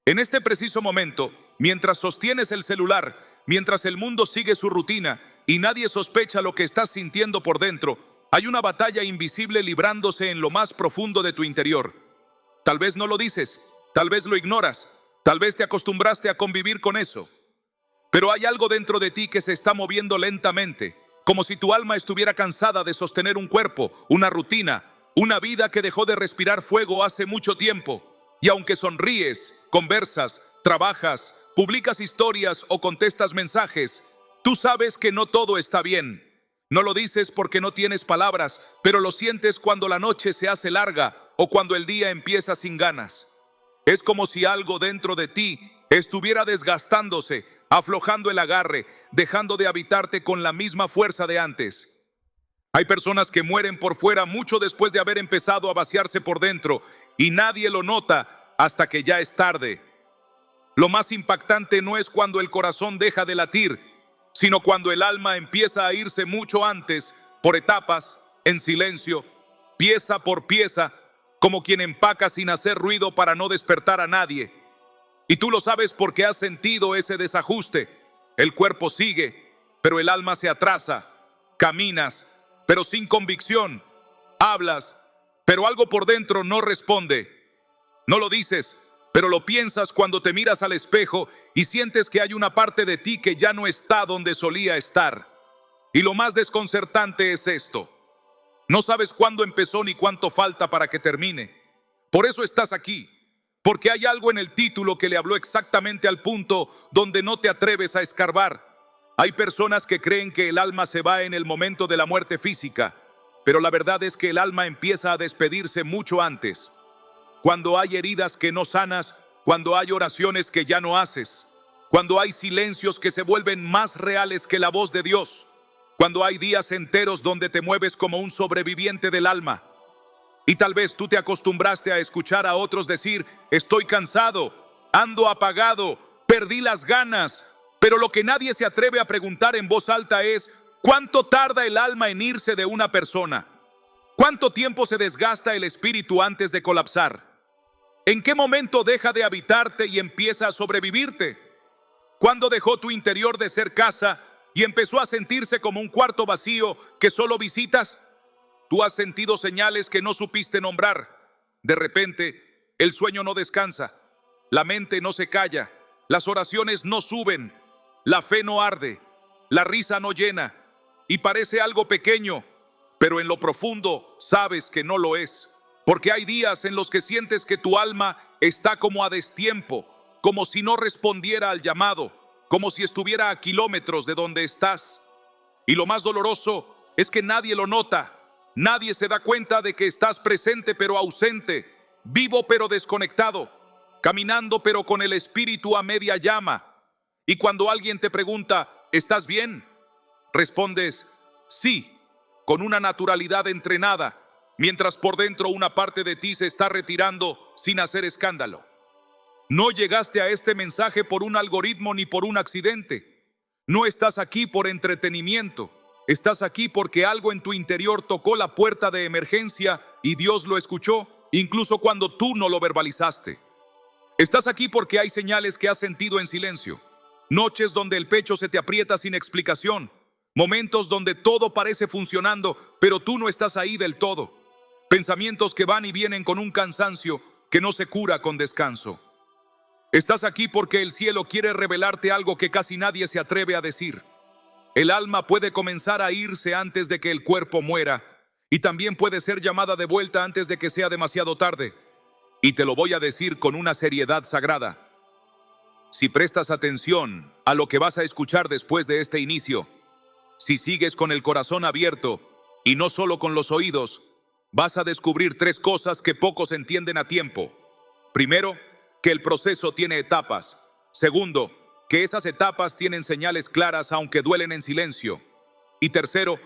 En este preciso momento, mientras sostienes el celular, mientras el mundo sigue su rutina y nadie sospecha lo que estás sintiendo por dentro, hay una batalla invisible librándose en lo más profundo de tu interior. Tal vez no lo dices, tal vez lo ignoras, tal vez te acostumbraste a convivir con eso. Pero hay algo dentro de ti que se está moviendo lentamente, como si tu alma estuviera cansada de sostener un cuerpo, una rutina, una vida que dejó de respirar fuego hace mucho tiempo. Y aunque sonríes, conversas, trabajas, publicas historias o contestas mensajes, tú sabes que no todo está bien. No lo dices porque no tienes palabras, pero lo sientes cuando la noche se hace larga o cuando el día empieza sin ganas. Es como si algo dentro de ti estuviera desgastándose, aflojando el agarre, dejando de habitarte con la misma fuerza de antes. Hay personas que mueren por fuera mucho después de haber empezado a vaciarse por dentro y nadie lo nota hasta que ya es tarde. Lo más impactante no es cuando el corazón deja de latir, sino cuando el alma empieza a irse mucho antes, por etapas, en silencio, pieza por pieza, como quien empaca sin hacer ruido para no despertar a nadie. Y tú lo sabes porque has sentido ese desajuste. El cuerpo sigue, pero el alma se atrasa. Caminas, pero sin convicción. Hablas, pero algo por dentro no responde. No lo dices, pero lo piensas cuando te miras al espejo y sientes que hay una parte de ti que ya no está donde solía estar. Y lo más desconcertante es esto: no sabes cuándo empezó ni cuánto falta para que termine. Por eso estás aquí, porque hay algo en el título que le habló exactamente al punto donde no te atreves a escarbar. Hay personas que creen que el alma se va en el momento de la muerte física, pero la verdad es que el alma empieza a despedirse mucho antes. Cuando hay heridas que no sanas, cuando hay oraciones que ya no haces, cuando hay silencios que se vuelven más reales que la voz de Dios, cuando hay días enteros donde te mueves como un sobreviviente del alma. Y tal vez tú te acostumbraste a escuchar a otros decir: estoy cansado, ando apagado, perdí las ganas. Pero lo que nadie se atreve a preguntar en voz alta es: ¿cuánto tarda el alma en irse de una persona? ¿Cuánto tiempo se desgasta el espíritu antes de colapsar? ¿En qué momento deja de habitarte y empieza a sobrevivirte? ¿Cuándo dejó tu interior de ser casa y empezó a sentirse como un cuarto vacío que solo visitas? Tú has sentido señales que no supiste nombrar. De repente, el sueño no descansa, la mente no se calla, las oraciones no suben, la fe no arde, la risa no llena, y parece algo pequeño, pero en lo profundo sabes que no lo es, porque hay días en los que sientes que tu alma está como a destiempo, como si no respondiera al llamado, como si estuviera a kilómetros de donde estás. Y lo más doloroso es que nadie lo nota. Nadie se da cuenta de que estás presente pero ausente, vivo pero desconectado, caminando pero con el espíritu a media llama. Y cuando alguien te pregunta: ¿estás bien?, respondes: sí, con una naturalidad entrenada, mientras por dentro una parte de ti se está retirando sin hacer escándalo. No llegaste a este mensaje por un algoritmo ni por un accidente. No estás aquí por entretenimiento. Estás aquí porque algo en tu interior tocó la puerta de emergencia y Dios lo escuchó, incluso cuando tú no lo verbalizaste. Estás aquí porque hay señales que has sentido en silencio. Noches donde el pecho se te aprieta sin explicación. Momentos donde todo parece funcionando, pero tú no estás ahí del todo. Pensamientos que van y vienen con un cansancio que no se cura con descanso. Estás aquí porque el cielo quiere revelarte algo que casi nadie se atreve a decir. El alma puede comenzar a irse antes de que el cuerpo muera, y también puede ser llamada de vuelta antes de que sea demasiado tarde. Y te lo voy a decir con una seriedad sagrada. Si prestas atención a lo que vas a escuchar después de este inicio, si sigues con el corazón abierto y no solo con los oídos, vas a descubrir 3 cosas que pocos entienden a tiempo. Primero, que el proceso tiene etapas. Segundo, que esas etapas tienen señales claras aunque duelen en silencio. Y tercero,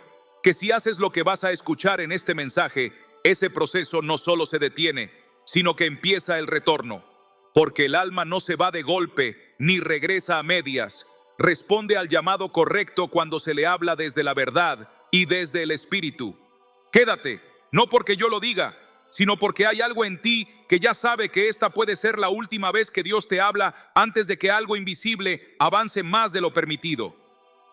que si haces lo que vas a escuchar en este mensaje, ese proceso no solo se detiene, sino que empieza el retorno. Porque el alma no se va de golpe ni regresa a medias. Responde al llamado correcto cuando se le habla desde la verdad y desde el espíritu. Quédate, no porque yo lo diga, sino porque hay algo en ti que ya sabe que esta puede ser la última vez que Dios te habla antes de que algo invisible avance más de lo permitido.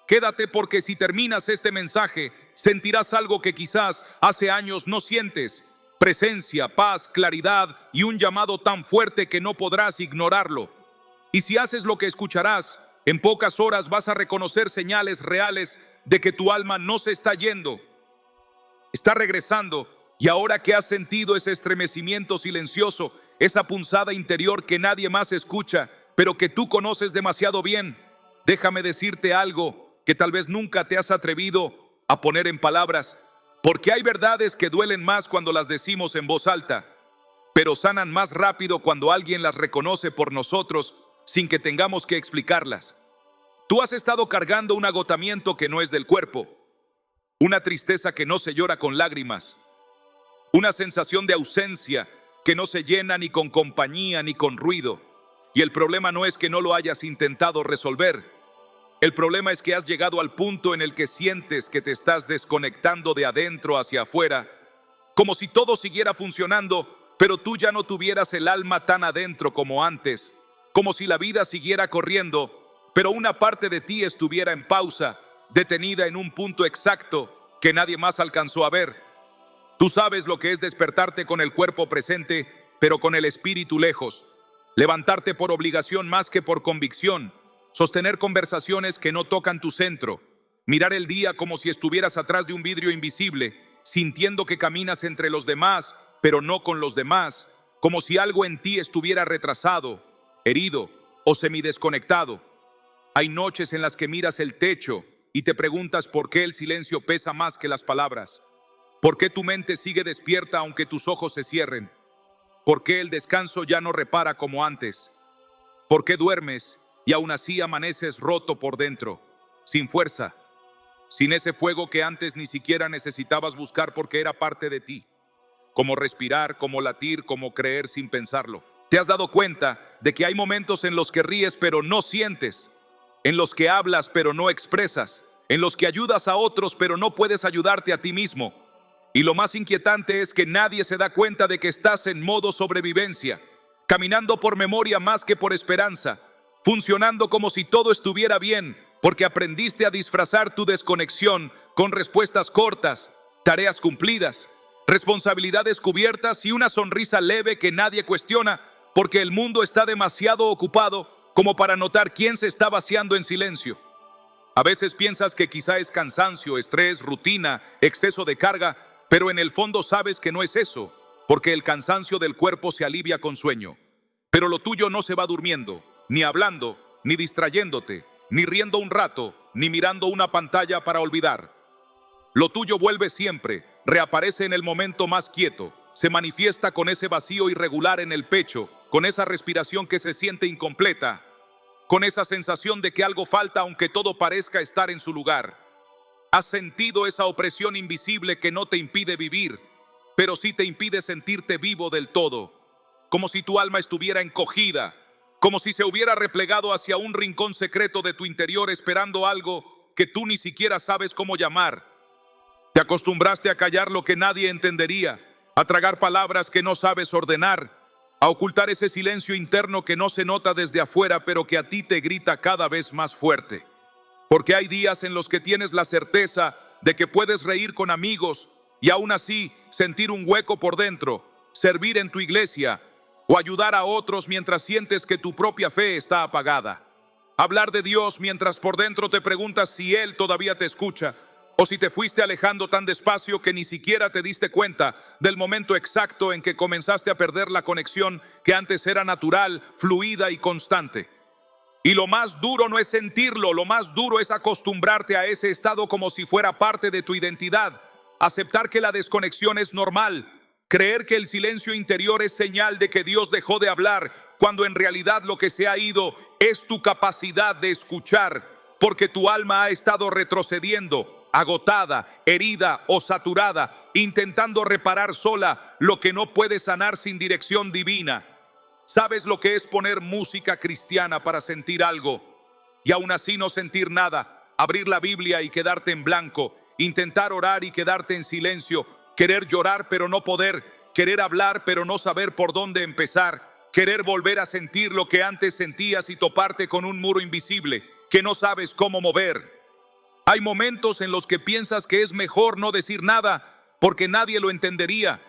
Quédate, porque si terminas este mensaje, sentirás algo que quizás hace años no sientes: presencia, paz, claridad y un llamado tan fuerte que no podrás ignorarlo. Y si haces lo que escucharás, en pocas horas vas a reconocer señales reales de que tu alma no se está yendo, está regresando. Y ahora que has sentido ese estremecimiento silencioso, esa punzada interior que nadie más escucha, pero que tú conoces demasiado bien, déjame decirte algo que tal vez nunca te has atrevido a poner en palabras, porque hay verdades que duelen más cuando las decimos en voz alta, pero sanan más rápido cuando alguien las reconoce por nosotros sin que tengamos que explicarlas. Tú has estado cargando un agotamiento que no es del cuerpo, una tristeza que no se llora con lágrimas, una sensación de ausencia que no se llena ni con compañía ni con ruido. Y el problema no es que no lo hayas intentado resolver. El problema es que has llegado al punto en el que sientes que te estás desconectando de adentro hacia afuera, como si todo siguiera funcionando, pero tú ya no tuvieras el alma tan adentro como antes, como si la vida siguiera corriendo, pero una parte de ti estuviera en pausa, detenida en un punto exacto que nadie más alcanzó a ver. Tú sabes lo que es despertarte con el cuerpo presente, pero con el espíritu lejos. Levantarte por obligación más que por convicción. Sostener conversaciones que no tocan tu centro. Mirar el día como si estuvieras atrás de un vidrio invisible, sintiendo que caminas entre los demás, pero no con los demás. Como si algo en ti estuviera retrasado, herido o semidesconectado. Hay noches en las que miras el techo y te preguntas por qué el silencio pesa más que las palabras. ¿Por qué tu mente sigue despierta aunque tus ojos se cierren? ¿Por qué el descanso ya no repara como antes? ¿Por qué duermes y aún así amaneces roto por dentro, sin fuerza, sin ese fuego que antes ni siquiera necesitabas buscar porque era parte de ti? Como respirar, como latir, como creer sin pensarlo. ¿Te has dado cuenta de que hay momentos en los que ríes pero no sientes? En los que hablas pero no expresas? En los que ayudas a otros pero no puedes ayudarte a ti mismo? Y lo más inquietante es que nadie se da cuenta de que estás en modo sobrevivencia, caminando por memoria más que por esperanza, funcionando como si todo estuviera bien, porque aprendiste a disfrazar tu desconexión con respuestas cortas, tareas cumplidas, responsabilidades cubiertas y una sonrisa leve que nadie cuestiona, porque el mundo está demasiado ocupado como para notar quién se está vaciando en silencio. A veces piensas que quizá es cansancio, estrés, rutina, exceso de carga, pero en el fondo sabes que no es eso, porque el cansancio del cuerpo se alivia con sueño. Pero lo tuyo no se va durmiendo, ni hablando, ni distrayéndote, ni riendo un rato, ni mirando una pantalla para olvidar. Lo tuyo vuelve siempre, reaparece en el momento más quieto, se manifiesta con ese vacío irregular en el pecho, con esa respiración que se siente incompleta, con esa sensación de que algo falta aunque todo parezca estar en su lugar. Has sentido esa opresión invisible que no te impide vivir, pero sí te impide sentirte vivo del todo, como si tu alma estuviera encogida, como si se hubiera replegado hacia un rincón secreto de tu interior esperando algo que tú ni siquiera sabes cómo llamar. Te acostumbraste a callar lo que nadie entendería, a tragar palabras que no sabes ordenar, a ocultar ese silencio interno que no se nota desde afuera, pero que a ti te grita cada vez más fuerte. Porque hay días en los que tienes la certeza de que puedes reír con amigos y aún así sentir un hueco por dentro, servir en tu iglesia o ayudar a otros mientras sientes que tu propia fe está apagada. Hablar de Dios mientras por dentro te preguntas si Él todavía te escucha o si te fuiste alejando tan despacio que ni siquiera te diste cuenta del momento exacto en que comenzaste a perder la conexión que antes era natural, fluida y constante. Y lo más duro no es sentirlo, lo más duro es acostumbrarte a ese estado como si fuera parte de tu identidad, aceptar que la desconexión es normal, creer que el silencio interior es señal de que Dios dejó de hablar, cuando en realidad lo que se ha ido es tu capacidad de escuchar, porque tu alma ha estado retrocediendo, agotada, herida o saturada, intentando reparar sola lo que no puede sanar sin dirección divina. ¿Sabes lo que es poner música cristiana para sentir algo y aún así no sentir nada? Abrir la Biblia y quedarte en blanco, intentar orar y quedarte en silencio, querer llorar pero no poder, querer hablar pero no saber por dónde empezar, querer volver a sentir lo que antes sentías y toparte con un muro invisible que no sabes cómo mover. Hay momentos en los que piensas que es mejor no decir nada porque nadie lo entendería,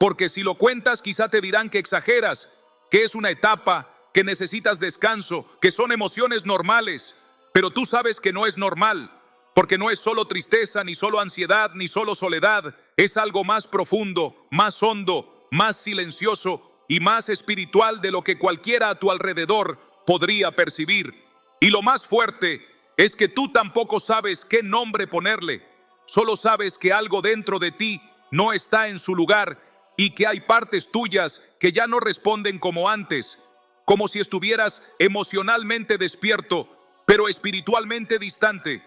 porque si lo cuentas quizá te dirán que exageras, que es una etapa, que necesitas descanso, que son emociones normales, pero tú sabes que no es normal, porque no es solo tristeza, ni solo ansiedad, ni solo soledad, es algo más profundo, más hondo, más silencioso y más espiritual de lo que cualquiera a tu alrededor podría percibir. Y lo más fuerte es que tú tampoco sabes qué nombre ponerle, solo sabes que algo dentro de ti no está en su lugar y que hay partes tuyas que ya no responden como antes, como si estuvieras emocionalmente despierto, pero espiritualmente distante,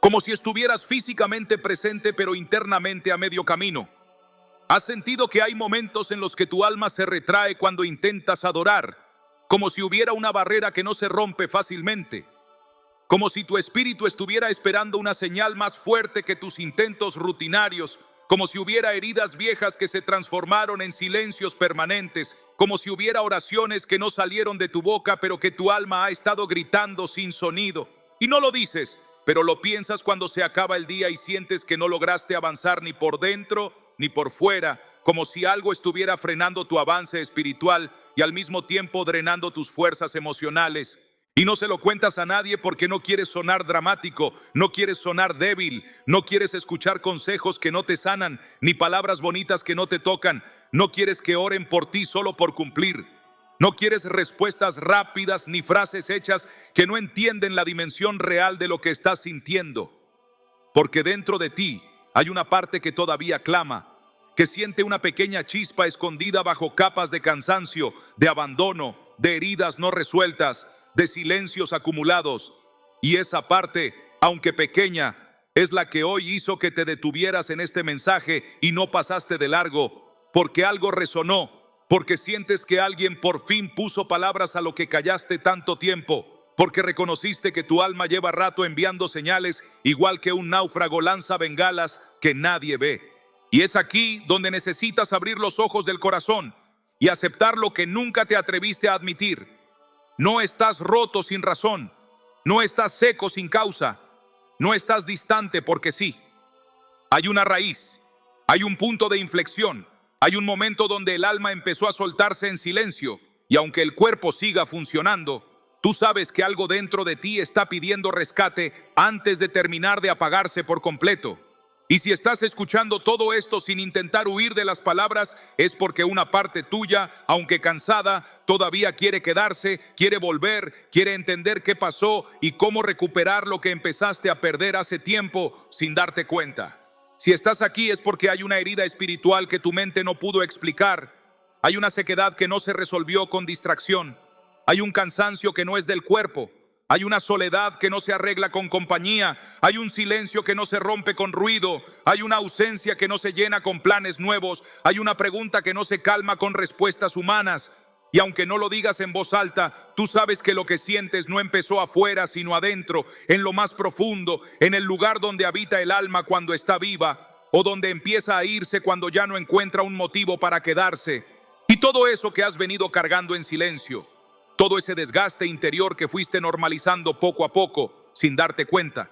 como si estuvieras físicamente presente, pero internamente a medio camino. ¿Has sentido que hay momentos en los que tu alma se retrae cuando intentas adorar, como si hubiera una barrera que no se rompe fácilmente? Como si tu espíritu estuviera esperando una señal más fuerte que tus intentos rutinarios, como si hubiera heridas viejas que se transformaron en silencios permanentes, como si hubiera oraciones que no salieron de tu boca, pero que tu alma ha estado gritando sin sonido. Y no lo dices, pero lo piensas cuando se acaba el día y sientes que no lograste avanzar ni por dentro ni por fuera, como si algo estuviera frenando tu avance espiritual y al mismo tiempo drenando tus fuerzas emocionales. Y no se lo cuentas a nadie porque no quieres sonar dramático, no quieres sonar débil, no quieres escuchar consejos que no te sanan, ni palabras bonitas que no te tocan, no quieres que oren por ti solo por cumplir, no quieres respuestas rápidas ni frases hechas que no entienden la dimensión real de lo que estás sintiendo. Porque dentro de ti hay una parte que todavía clama, que siente una pequeña chispa escondida bajo capas de cansancio, de abandono, de heridas no resueltas, de silencios acumulados. Y esa parte, aunque pequeña, es la que hoy hizo que te detuvieras en este mensaje y no pasaste de largo, porque algo resonó, porque sientes que alguien por fin puso palabras a lo que callaste tanto tiempo, porque reconociste que tu alma lleva rato enviando señales, igual que un náufrago lanza bengalas que nadie ve. Y es aquí donde necesitas abrir los ojos del corazón y aceptar lo que nunca te atreviste a admitir. No estás roto sin razón, no estás seco sin causa, no estás distante porque sí. Hay una raíz, hay un punto de inflexión, hay un momento donde el alma empezó a soltarse en silencio y aunque el cuerpo siga funcionando, tú sabes que algo dentro de ti está pidiendo rescate antes de terminar de apagarse por completo. Y si estás escuchando todo esto sin intentar huir de las palabras, es porque una parte tuya, aunque cansada, todavía quiere quedarse, quiere volver, quiere entender qué pasó y cómo recuperar lo que empezaste a perder hace tiempo sin darte cuenta. Si estás aquí es porque hay una herida espiritual que tu mente no pudo explicar. Hay una sequedad que no se resolvió con distracción. Hay un cansancio que no es del cuerpo. Hay una soledad que no se arregla con compañía, hay un silencio que no se rompe con ruido, hay una ausencia que no se llena con planes nuevos, hay una pregunta que no se calma con respuestas humanas. Y aunque no lo digas en voz alta, tú sabes que lo que sientes no empezó afuera, sino adentro, en lo más profundo, en el lugar donde habita el alma cuando está viva, o donde empieza a irse cuando ya no encuentra un motivo para quedarse. Y todo eso que has venido cargando en silencio, todo ese desgaste interior que fuiste normalizando poco a poco, sin darte cuenta.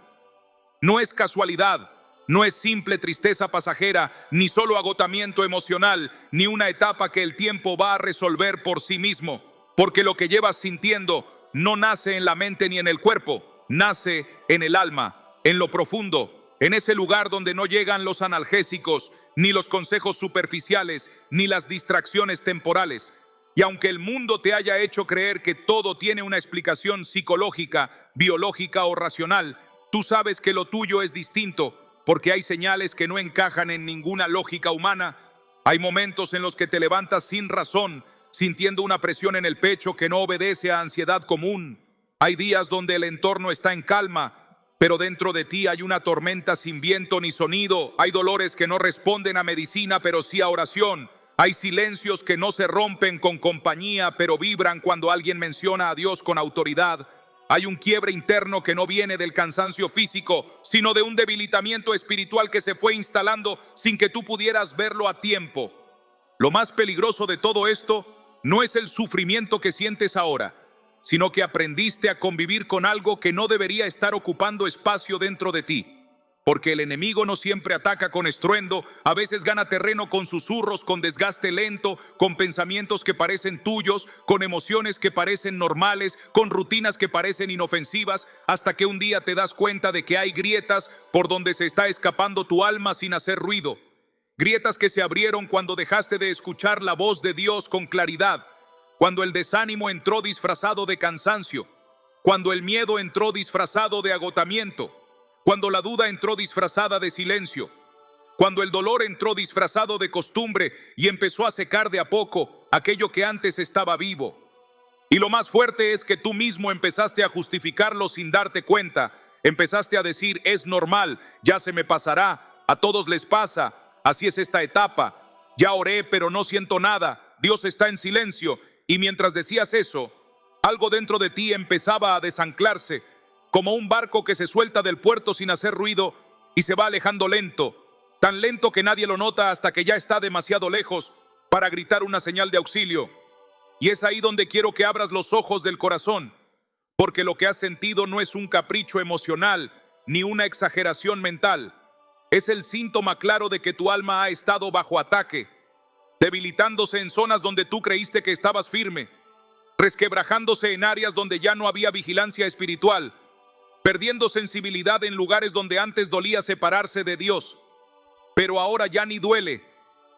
No es casualidad, no es simple tristeza pasajera, ni solo agotamiento emocional, ni una etapa que el tiempo va a resolver por sí mismo, porque lo que llevas sintiendo no nace en la mente ni en el cuerpo, nace en el alma, en lo profundo, en ese lugar donde no llegan los analgésicos, ni los consejos superficiales, ni las distracciones temporales. Y aunque el mundo te haya hecho creer que todo tiene una explicación psicológica, biológica o racional, tú sabes que lo tuyo es distinto, porque hay señales que no encajan en ninguna lógica humana. Hay momentos en los que te levantas sin razón, sintiendo una presión en el pecho que no obedece a ansiedad común. Hay días donde el entorno está en calma, pero dentro de ti hay una tormenta sin viento ni sonido. Hay dolores que no responden a medicina, pero sí a oración. Hay silencios que no se rompen con compañía, pero vibran cuando alguien menciona a Dios con autoridad. Hay un quiebre interno que no viene del cansancio físico, sino de un debilitamiento espiritual que se fue instalando sin que tú pudieras verlo a tiempo. Lo más peligroso de todo esto no es el sufrimiento que sientes ahora, sino que aprendiste a convivir con algo que no debería estar ocupando espacio dentro de ti. Porque el enemigo no siempre ataca con estruendo, a veces gana terreno con susurros, con desgaste lento, con pensamientos que parecen tuyos, con emociones que parecen normales, con rutinas que parecen inofensivas, hasta que un día te das cuenta de que hay grietas por donde se está escapando tu alma sin hacer ruido. Grietas que se abrieron cuando dejaste de escuchar la voz de Dios con claridad, cuando el desánimo entró disfrazado de cansancio, cuando el miedo entró disfrazado de agotamiento, cuando la duda entró disfrazada de silencio, cuando el dolor entró disfrazado de costumbre y empezó a secar de a poco aquello que antes estaba vivo. Y lo más fuerte es que tú mismo empezaste a justificarlo sin darte cuenta. Empezaste a decir, es normal, ya se me pasará, a todos les pasa, así es esta etapa. Ya oré, pero no siento nada, Dios está en silencio. Y mientras decías eso, algo dentro de ti empezaba a desanclarse, como un barco que se suelta del puerto sin hacer ruido y se va alejando lento, tan lento que nadie lo nota hasta que ya está demasiado lejos para gritar una señal de auxilio. Y es ahí donde quiero que abras los ojos del corazón, porque lo que has sentido no es un capricho emocional ni una exageración mental. Es el síntoma claro de que tu alma ha estado bajo ataque, debilitándose en zonas donde tú creíste que estabas firme, resquebrajándose en áreas donde ya no había vigilancia espiritual, perdiendo sensibilidad en lugares donde antes dolía separarse de Dios. Pero ahora ya ni duele,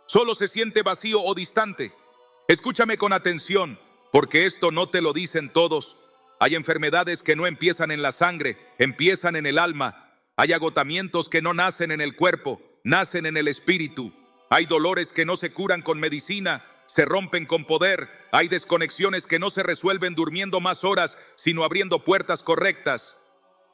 solo se siente vacío o distante. Escúchame con atención, porque esto no te lo dicen todos. Hay enfermedades que no empiezan en la sangre, empiezan en el alma. Hay agotamientos que no nacen en el cuerpo, nacen en el espíritu. Hay dolores que no se curan con medicina, se rompen con poder. Hay desconexiones que no se resuelven durmiendo más horas, sino abriendo puertas correctas.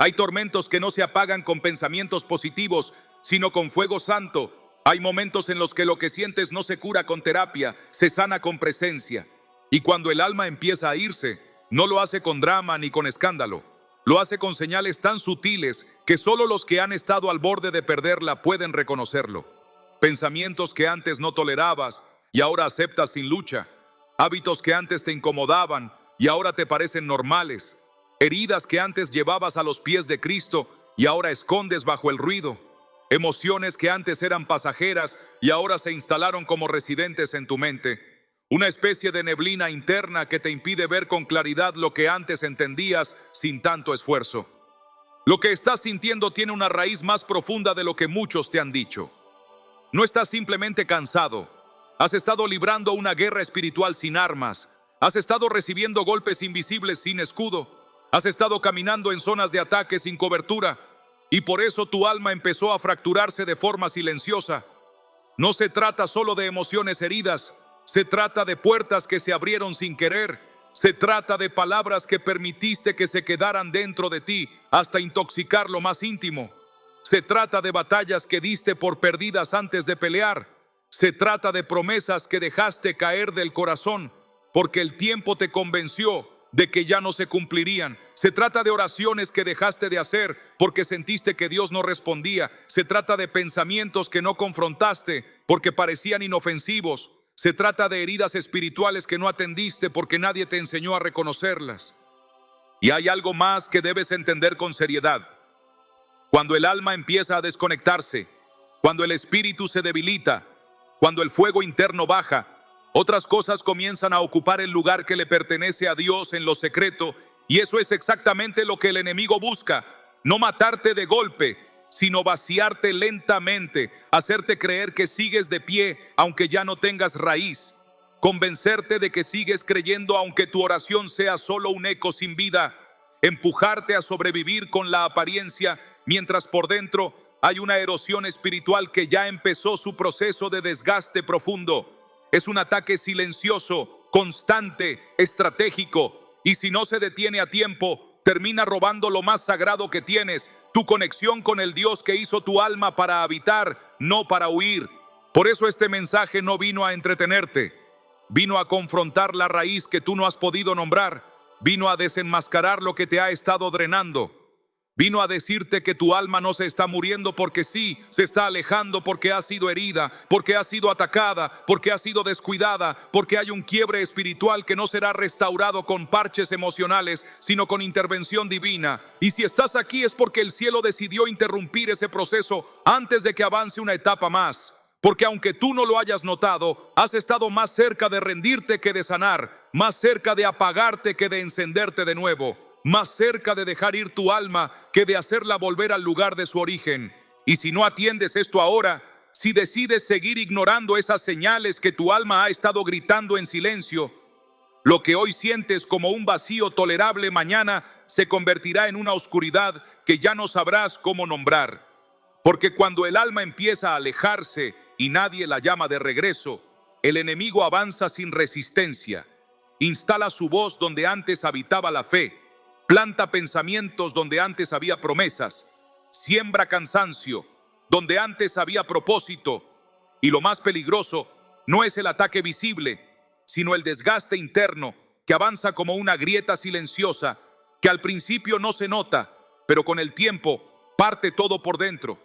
Hay tormentos que no se apagan con pensamientos positivos, sino con fuego santo. Hay momentos en los que lo que sientes no se cura con terapia, se sana con presencia. Y cuando el alma empieza a irse, no lo hace con drama ni con escándalo. Lo hace con señales tan sutiles que solo los que han estado al borde de perderla pueden reconocerlo. Pensamientos que antes no tolerabas y ahora aceptas sin lucha. Hábitos que antes te incomodaban y ahora te parecen normales. Heridas que antes llevabas a los pies de Cristo y ahora escondes bajo el ruido. Emociones que antes eran pasajeras y ahora se instalaron como residentes en tu mente. Una especie de neblina interna que te impide ver con claridad lo que antes entendías sin tanto esfuerzo. Lo que estás sintiendo tiene una raíz más profunda de lo que muchos te han dicho. No estás simplemente cansado. Has estado librando una guerra espiritual sin armas. Has estado recibiendo golpes invisibles sin escudo. Has estado caminando en zonas de ataque sin cobertura. Y por eso tu alma empezó a fracturarse de forma silenciosa. No se trata solo de emociones heridas. Se trata de puertas que se abrieron sin querer. Se trata de palabras que permitiste que se quedaran dentro de ti hasta intoxicar lo más íntimo. Se trata de batallas que diste por perdidas antes de pelear. Se trata de promesas que dejaste caer del corazón porque el tiempo te convenció de que ya no se cumplirían. Se trata de oraciones que dejaste de hacer porque sentiste que Dios no respondía. Se trata de pensamientos que no confrontaste porque parecían inofensivos. Se trata de heridas espirituales que no atendiste porque nadie te enseñó a reconocerlas. Y hay algo más que debes entender con seriedad. Cuando el alma empieza a desconectarse, cuando el espíritu se debilita, cuando el fuego interno baja, otras cosas comienzan a ocupar el lugar que le pertenece a Dios en lo secreto, y eso es exactamente lo que el enemigo busca: no matarte de golpe, sino vaciarte lentamente, hacerte creer que sigues de pie aunque ya no tengas raíz, convencerte de que sigues creyendo aunque tu oración sea solo un eco sin vida, empujarte a sobrevivir con la apariencia mientras por dentro hay una erosión espiritual que ya empezó su proceso de desgaste profundo. Es un ataque silencioso, constante, estratégico, y si no se detiene a tiempo, termina robando lo más sagrado que tienes: tu conexión con el Dios que hizo tu alma para habitar, no para huir. Por eso este mensaje no vino a entretenerte, vino a confrontar la raíz que tú no has podido nombrar, vino a desenmascarar lo que te ha estado drenando. Vino a decirte que tu alma no se está muriendo porque sí, se está alejando porque ha sido herida, porque ha sido atacada, porque ha sido descuidada, porque hay un quiebre espiritual que no será restaurado con parches emocionales, sino con intervención divina. Y si estás aquí es porque el cielo decidió interrumpir ese proceso antes de que avance una etapa más. Porque aunque tú no lo hayas notado, has estado más cerca de rendirte que de sanar, más cerca de apagarte que de encenderte de nuevo, más cerca de dejar ir tu alma que de hacerla volver al lugar de su origen. Y si no atiendes esto ahora, si decides seguir ignorando esas señales que tu alma ha estado gritando en silencio, lo que hoy sientes como un vacío tolerable mañana se convertirá en una oscuridad que ya no sabrás cómo nombrar. Porque cuando el alma empieza a alejarse y nadie la llama de regreso, el enemigo avanza sin resistencia, instala su voz donde antes habitaba la fe, planta pensamientos donde antes había promesas, siembra cansancio donde antes había propósito. Y lo más peligroso no es el ataque visible, sino el desgaste interno que avanza como una grieta silenciosa que al principio no se nota, pero con el tiempo parte todo por dentro.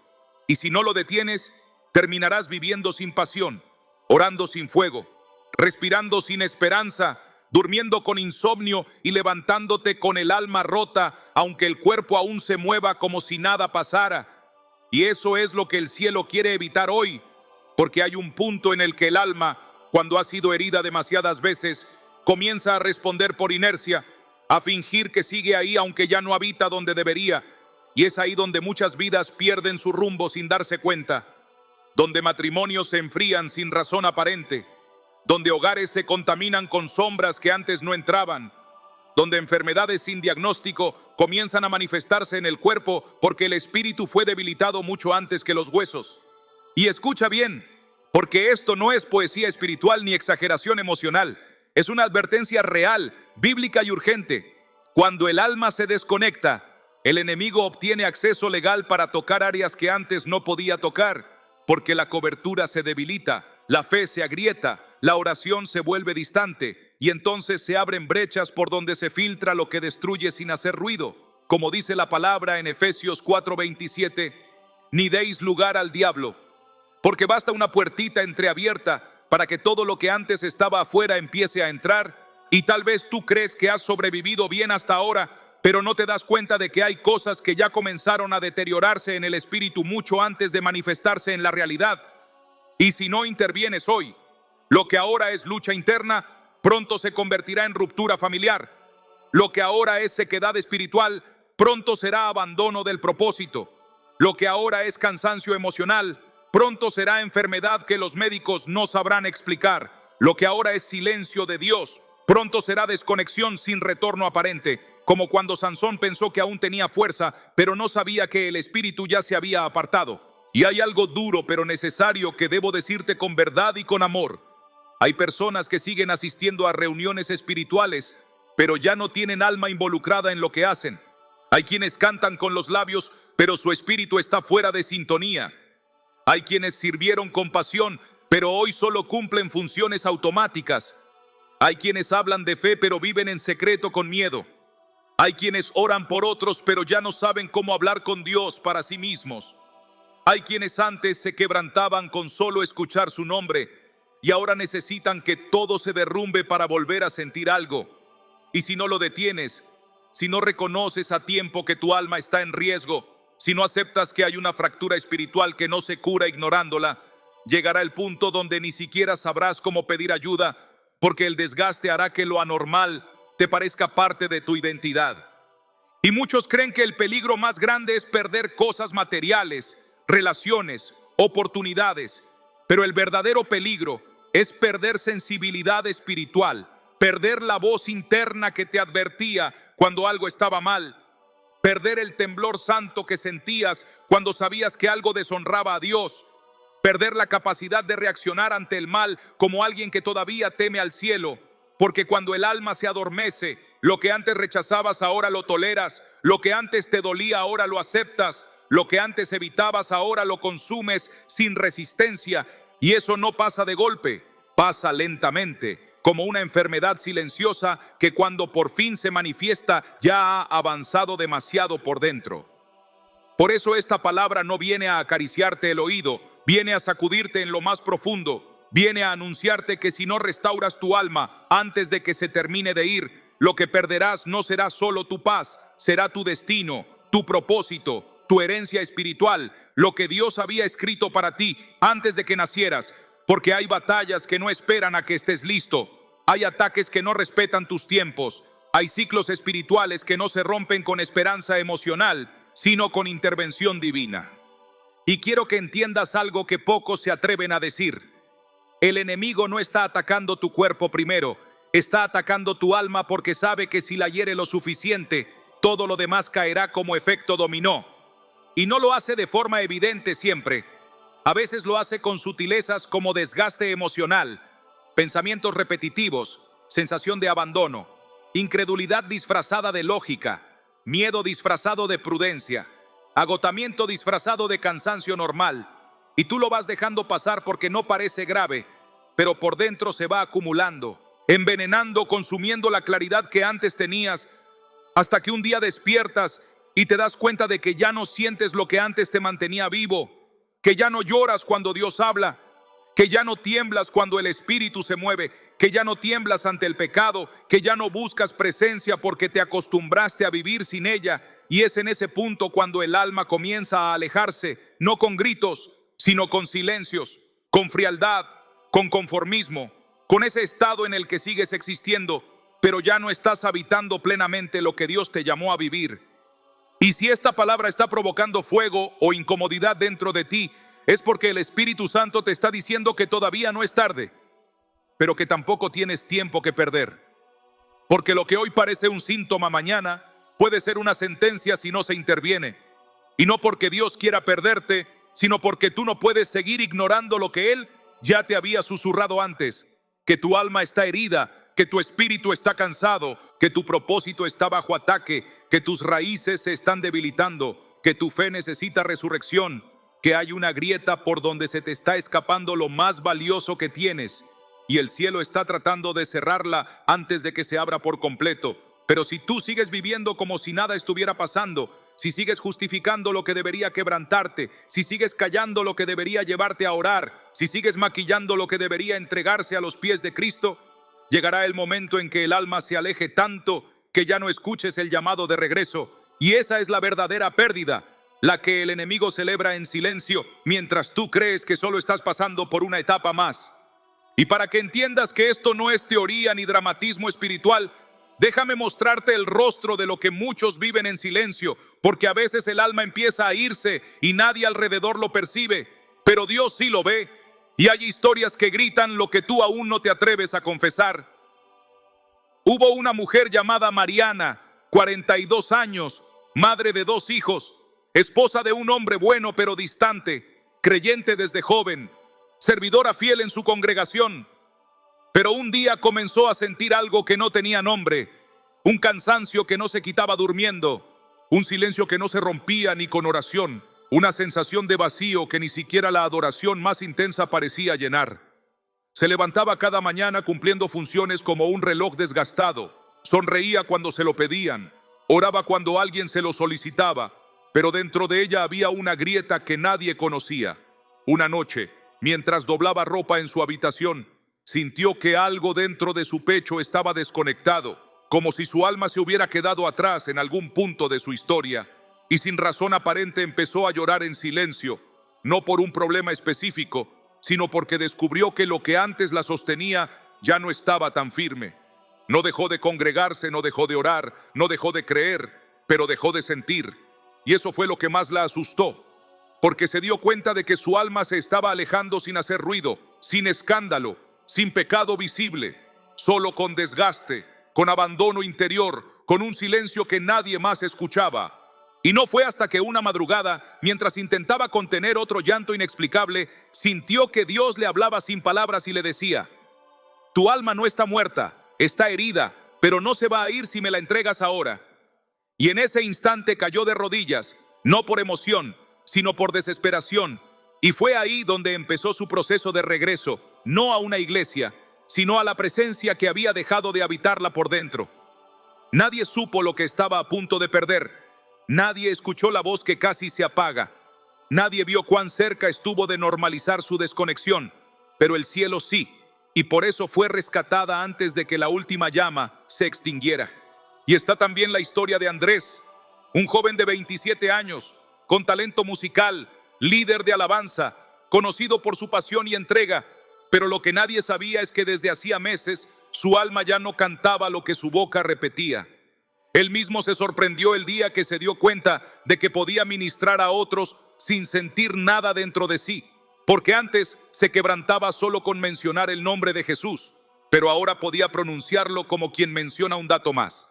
Y si no lo detienes, terminarás viviendo sin pasión, orando sin fuego, respirando sin esperanza, durmiendo con insomnio y levantándote con el alma rota, aunque el cuerpo aún se mueva como si nada pasara. Y eso es lo que el cielo quiere evitar hoy, porque hay un punto en el que el alma, cuando ha sido herida demasiadas veces, comienza a responder por inercia, a fingir que sigue ahí aunque ya no habita donde debería. Y es ahí donde muchas vidas pierden su rumbo sin darse cuenta, donde matrimonios se enfrían sin razón aparente, donde hogares se contaminan con sombras que antes no entraban, donde enfermedades sin diagnóstico comienzan a manifestarse en el cuerpo porque el espíritu fue debilitado mucho antes que los huesos. Y escucha bien, porque esto no es poesía espiritual ni exageración emocional, es una advertencia real, bíblica y urgente. Cuando el alma se desconecta, el enemigo obtiene acceso legal para tocar áreas que antes no podía tocar, porque la cobertura se debilita, la fe se agrieta, la oración se vuelve distante y entonces se abren brechas por donde se filtra lo que destruye sin hacer ruido. Como dice la palabra en Efesios 4:27, ni deis lugar al diablo, porque basta una puertita entreabierta para que todo lo que antes estaba afuera empiece a entrar. Y tal vez tú crees que has sobrevivido bien hasta ahora, pero no te das cuenta de que hay cosas que ya comenzaron a deteriorarse en el espíritu mucho antes de manifestarse en la realidad. Y si no intervienes hoy, lo que ahora es lucha interna, pronto se convertirá en ruptura familiar. Lo que ahora es sequedad espiritual, pronto será abandono del propósito. Lo que ahora es cansancio emocional, pronto será enfermedad que los médicos no sabrán explicar. Lo que ahora es silencio de Dios, pronto será desconexión sin retorno aparente, como cuando Sansón pensó que aún tenía fuerza, pero no sabía que el espíritu ya se había apartado. Y hay algo duro pero necesario que debo decirte con verdad y con amor. Hay personas que siguen asistiendo a reuniones espirituales, pero ya no tienen alma involucrada en lo que hacen. Hay quienes cantan con los labios, pero su espíritu está fuera de sintonía. Hay quienes sirvieron con pasión, pero hoy solo cumplen funciones automáticas. Hay quienes hablan de fe, pero viven en secreto con miedo. Hay quienes oran por otros, pero ya no saben cómo hablar con Dios para sí mismos. Hay quienes antes se quebrantaban con solo escuchar su nombre y ahora necesitan que todo se derrumbe para volver a sentir algo. Y si no lo detienes, si no reconoces a tiempo que tu alma está en riesgo, si no aceptas que hay una fractura espiritual que no se cura ignorándola, llegará el punto donde ni siquiera sabrás cómo pedir ayuda, porque el desgaste hará que lo anormal te parezca parte de tu identidad. Y muchos creen que el peligro más grande es perder cosas materiales, relaciones, oportunidades, pero el verdadero peligro es perder sensibilidad espiritual, perder la voz interna que te advertía cuando algo estaba mal, perder el temblor santo que sentías cuando sabías que algo deshonraba a Dios, perder la capacidad de reaccionar ante el mal como alguien que todavía teme al cielo, porque cuando el alma se adormece, lo que antes rechazabas ahora lo toleras, lo que antes te dolía ahora lo aceptas, lo que antes evitabas ahora lo consumes sin resistencia, y eso no pasa de golpe, pasa lentamente, como una enfermedad silenciosa que cuando por fin se manifiesta ya ha avanzado demasiado por dentro. Por eso esta palabra no viene a acariciarte el oído, viene a sacudirte en lo más profundo, viene a anunciarte que si no restauras tu alma antes de que se termine de ir, lo que perderás no será solo tu paz, será tu destino, tu propósito, tu herencia espiritual, lo que Dios había escrito para ti antes de que nacieras, porque hay batallas que no esperan a que estés listo, hay ataques que no respetan tus tiempos, hay ciclos espirituales que no se rompen con esperanza emocional, sino con intervención divina. Y quiero que entiendas algo que pocos se atreven a decir. El enemigo no está atacando tu cuerpo primero, está atacando tu alma porque sabe que si la hiere lo suficiente, todo lo demás caerá como efecto dominó. Y no lo hace de forma evidente siempre. A veces lo hace con sutilezas como desgaste emocional, pensamientos repetitivos, sensación de abandono, incredulidad disfrazada de lógica, miedo disfrazado de prudencia, agotamiento disfrazado de cansancio normal. Y tú lo vas dejando pasar porque no parece grave, pero por dentro se va acumulando, envenenando, consumiendo la claridad que antes tenías, hasta que un día despiertas y te das cuenta de que ya no sientes lo que antes te mantenía vivo, que ya no lloras cuando Dios habla, que ya no tiemblas cuando el Espíritu se mueve, que ya no tiemblas ante el pecado, que ya no buscas presencia porque te acostumbraste a vivir sin ella. Y es en ese punto cuando el alma comienza a alejarse, no con gritos, sino con silencios, con frialdad, con conformismo, con ese estado en el que sigues existiendo, pero ya no estás habitando plenamente lo que Dios te llamó a vivir. Y si esta palabra está provocando fuego o incomodidad dentro de ti, es porque el Espíritu Santo te está diciendo que todavía no es tarde, pero que tampoco tienes tiempo que perder. Porque lo que hoy parece un síntoma mañana puede ser una sentencia si no se interviene. Y no porque Dios quiera perderte, sino porque tú no puedes seguir ignorando lo que Él ya te había susurrado antes, que tu alma está herida, que tu espíritu está cansado, que tu propósito está bajo ataque, que tus raíces se están debilitando, que tu fe necesita resurrección, que hay una grieta por donde se te está escapando lo más valioso que tienes, y el cielo está tratando de cerrarla antes de que se abra por completo. Pero si tú sigues viviendo como si nada estuviera pasando, si sigues justificando lo que debería quebrantarte, si sigues callando lo que debería llevarte a orar, si sigues maquillando lo que debería entregarse a los pies de Cristo, llegará el momento en que el alma se aleje tanto que ya no escuches el llamado de regreso. Y esa es la verdadera pérdida, la que el enemigo celebra en silencio, mientras tú crees que solo estás pasando por una etapa más. Y para que entiendas que esto no es teoría ni dramatismo espiritual, déjame mostrarte el rostro de lo que muchos viven en silencio, porque a veces el alma empieza a irse y nadie alrededor lo percibe, pero Dios sí lo ve. Y hay historias que gritan lo que tú aún no te atreves a confesar. Hubo una mujer llamada Mariana, 42 años, madre de 2 hijos, esposa de un hombre bueno pero distante, creyente desde joven, servidora fiel en su congregación. Pero un día comenzó a sentir algo que no tenía nombre, un cansancio que no se quitaba durmiendo, un silencio que no se rompía ni con oración, una sensación de vacío que ni siquiera la adoración más intensa parecía llenar. Se levantaba cada mañana cumpliendo funciones como un reloj desgastado, sonreía cuando se lo pedían, oraba cuando alguien se lo solicitaba, pero dentro de ella había una grieta que nadie conocía. Una noche, mientras doblaba ropa en su habitación, sintió que algo dentro de su pecho estaba desconectado, como si su alma se hubiera quedado atrás en algún punto de su historia, y sin razón aparente empezó a llorar en silencio, no por un problema específico, sino porque descubrió que lo que antes la sostenía ya no estaba tan firme. No dejó de congregarse, no dejó de orar, no dejó de creer, pero dejó de sentir. Y eso fue lo que más la asustó, porque se dio cuenta de que su alma se estaba alejando sin hacer ruido, sin escándalo, sin pecado visible, solo con desgaste, con abandono interior, con un silencio que nadie más escuchaba. Y no fue hasta que una madrugada, mientras intentaba contener otro llanto inexplicable, sintió que Dios le hablaba sin palabras y le decía: tu alma no está muerta, está herida, pero no se va a ir si me la entregas ahora. Y en ese instante cayó de rodillas, no por emoción, sino por desesperación. Y fue ahí donde empezó su proceso de regreso, no a una iglesia, sino a la presencia que había dejado de habitarla por dentro. Nadie supo lo que estaba a punto de perder. Nadie escuchó la voz que casi se apaga. Nadie vio cuán cerca estuvo de normalizar su desconexión, pero el cielo sí, y por eso fue rescatada antes de que la última llama se extinguiera. Y está también la historia de Andrés, un joven de 27 años, con talento musical, líder de alabanza, conocido por su pasión y entrega, pero lo que nadie sabía es que desde hacía meses su alma ya no cantaba lo que su boca repetía. Él mismo se sorprendió el día que se dio cuenta de que podía ministrar a otros sin sentir nada dentro de sí, porque antes se quebrantaba solo con mencionar el nombre de Jesús, pero ahora podía pronunciarlo como quien menciona un dato más.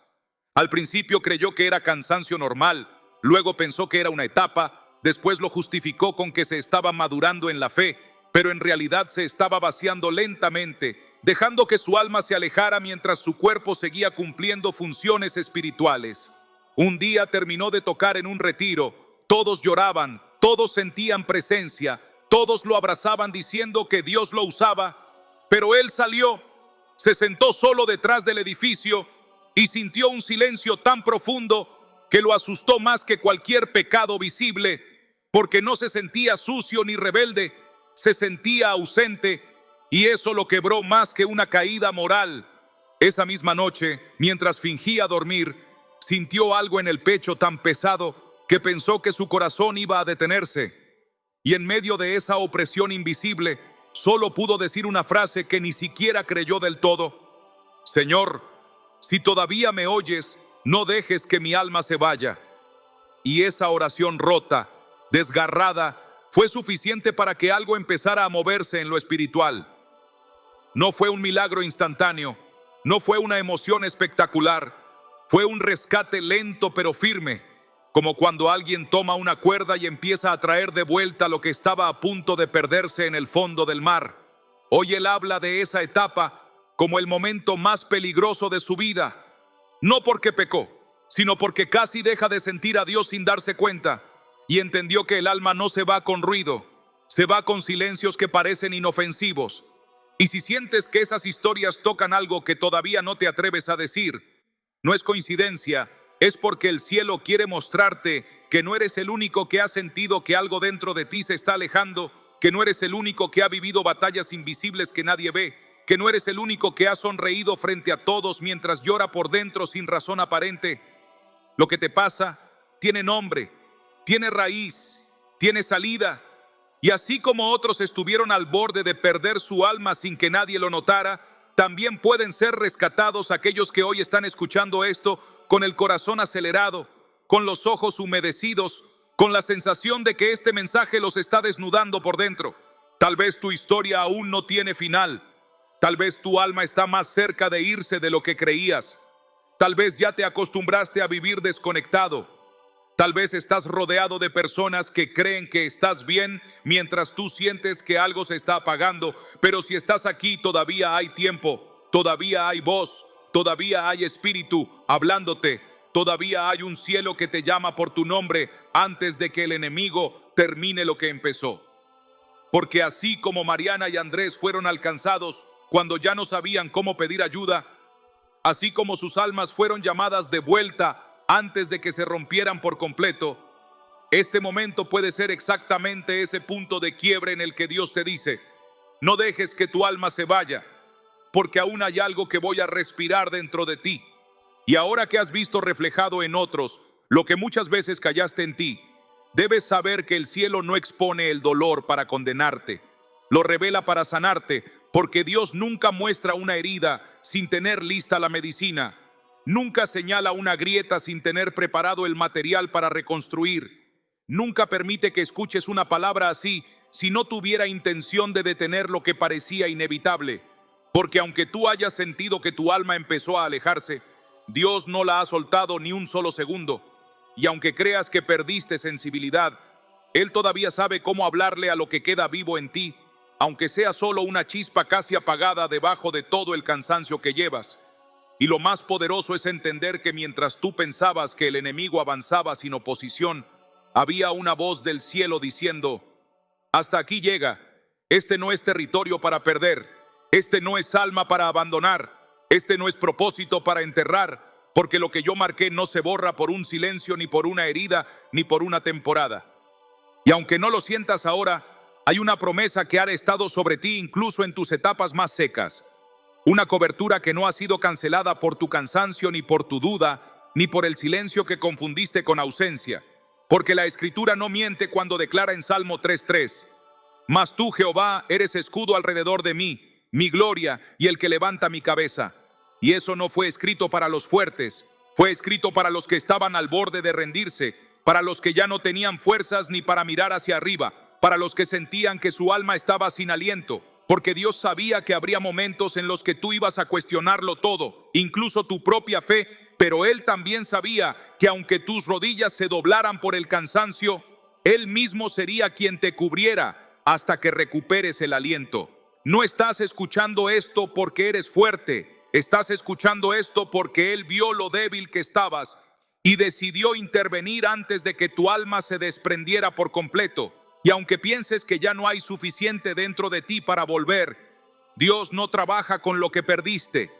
Al principio creyó que era cansancio normal, luego pensó que era una etapa, después lo justificó con que se estaba madurando en la fe, pero en realidad se estaba vaciando lentamente, dejando que su alma se alejara mientras su cuerpo seguía cumpliendo funciones espirituales. Un día terminó de tocar en un retiro, todos lloraban, todos sentían presencia, todos lo abrazaban diciendo que Dios lo usaba, pero él salió, se sentó solo detrás del edificio y sintió un silencio tan profundo que lo asustó más que cualquier pecado visible, porque no se sentía sucio ni rebelde, se sentía ausente, y eso lo quebró más que una caída moral. Esa misma noche, mientras fingía dormir, sintió algo en el pecho tan pesado que pensó que su corazón iba a detenerse. Y en medio de esa opresión invisible, solo pudo decir una frase que ni siquiera creyó del todo: Señor, si todavía me oyes, no dejes que mi alma se vaya. Y esa oración rota, desgarrada, fue suficiente para que algo empezara a moverse en lo espiritual. No fue un milagro instantáneo, no fue una emoción espectacular, fue un rescate lento pero firme, como cuando alguien toma una cuerda y empieza a traer de vuelta lo que estaba a punto de perderse en el fondo del mar. Hoy él habla de esa etapa como el momento más peligroso de su vida, no porque pecó, sino porque casi deja de sentir a Dios sin darse cuenta, y entendió que el alma no se va con ruido, se va con silencios que parecen inofensivos. Y si sientes que esas historias tocan algo que todavía no te atreves a decir, no es coincidencia, es porque el cielo quiere mostrarte que no eres el único que ha sentido que algo dentro de ti se está alejando, que no eres el único que ha vivido batallas invisibles que nadie ve, que no eres el único que ha sonreído frente a todos mientras llora por dentro sin razón aparente. Lo que te pasa tiene nombre, tiene raíz, tiene salida. Y así como otros estuvieron al borde de perder su alma sin que nadie lo notara, también pueden ser rescatados aquellos que hoy están escuchando esto con el corazón acelerado, con los ojos humedecidos, con la sensación de que este mensaje los está desnudando por dentro. Tal vez tu historia aún no tiene final. Tal vez tu alma está más cerca de irse de lo que creías. Tal vez ya te acostumbraste a vivir desconectado. Tal vez estás rodeado de personas que creen que estás bien mientras tú sientes que algo se está apagando. Pero si estás aquí, todavía hay tiempo, todavía hay voz, todavía hay espíritu hablándote, todavía hay un cielo que te llama por tu nombre antes de que el enemigo termine lo que empezó. Porque así como Mariana y Andrés fueron alcanzados cuando ya no sabían cómo pedir ayuda, así como sus almas fueron llamadas de vuelta antes de que se rompieran por completo, este momento puede ser exactamente ese punto de quiebre en el que Dios te dice: no dejes que tu alma se vaya, porque aún hay algo que voy a respirar dentro de ti. Y ahora que has visto reflejado en otros lo que muchas veces callaste en ti, debes saber que el cielo no expone el dolor para condenarte, lo revela para sanarte, porque Dios nunca muestra una herida sin tener lista la medicina. Nunca señala una grieta sin tener preparado el material para reconstruir. Nunca permite que escuches una palabra así si no tuviera intención de detener lo que parecía inevitable. Porque aunque tú hayas sentido que tu alma empezó a alejarse, Dios no la ha soltado ni un solo segundo. Y aunque creas que perdiste sensibilidad, Él todavía sabe cómo hablarle a lo que queda vivo en ti, aunque sea solo una chispa casi apagada debajo de todo el cansancio que llevas. Y lo más poderoso es entender que mientras tú pensabas que el enemigo avanzaba sin oposición, había una voz del cielo diciendo: hasta aquí llega, este no es territorio para perder, este no es alma para abandonar, este no es propósito para enterrar, porque lo que yo marqué no se borra por un silencio, ni por una herida, ni por una temporada. Y aunque no lo sientas ahora, hay una promesa que ha estado sobre ti incluso en tus etapas más secas. Una cobertura que no ha sido cancelada por tu cansancio, ni por tu duda, ni por el silencio que confundiste con ausencia. Porque la Escritura no miente cuando declara en Salmo 3:3: Mas tú, Jehová, eres escudo alrededor de mí, mi gloria y el que levanta mi cabeza. Y eso no fue escrito para los fuertes, fue escrito para los que estaban al borde de rendirse, para los que ya no tenían fuerzas ni para mirar hacia arriba, para los que sentían que su alma estaba sin aliento, porque Dios sabía que habría momentos en los que tú ibas a cuestionarlo todo, incluso tu propia fe, pero Él también sabía que aunque tus rodillas se doblaran por el cansancio, Él mismo sería quien te cubriera hasta que recuperes el aliento. No estás escuchando esto porque eres fuerte, estás escuchando esto porque Él vio lo débil que estabas y decidió intervenir antes de que tu alma se desprendiera por completo. Y aunque pienses que ya no hay suficiente dentro de ti para volver, Dios no trabaja con lo que perdiste,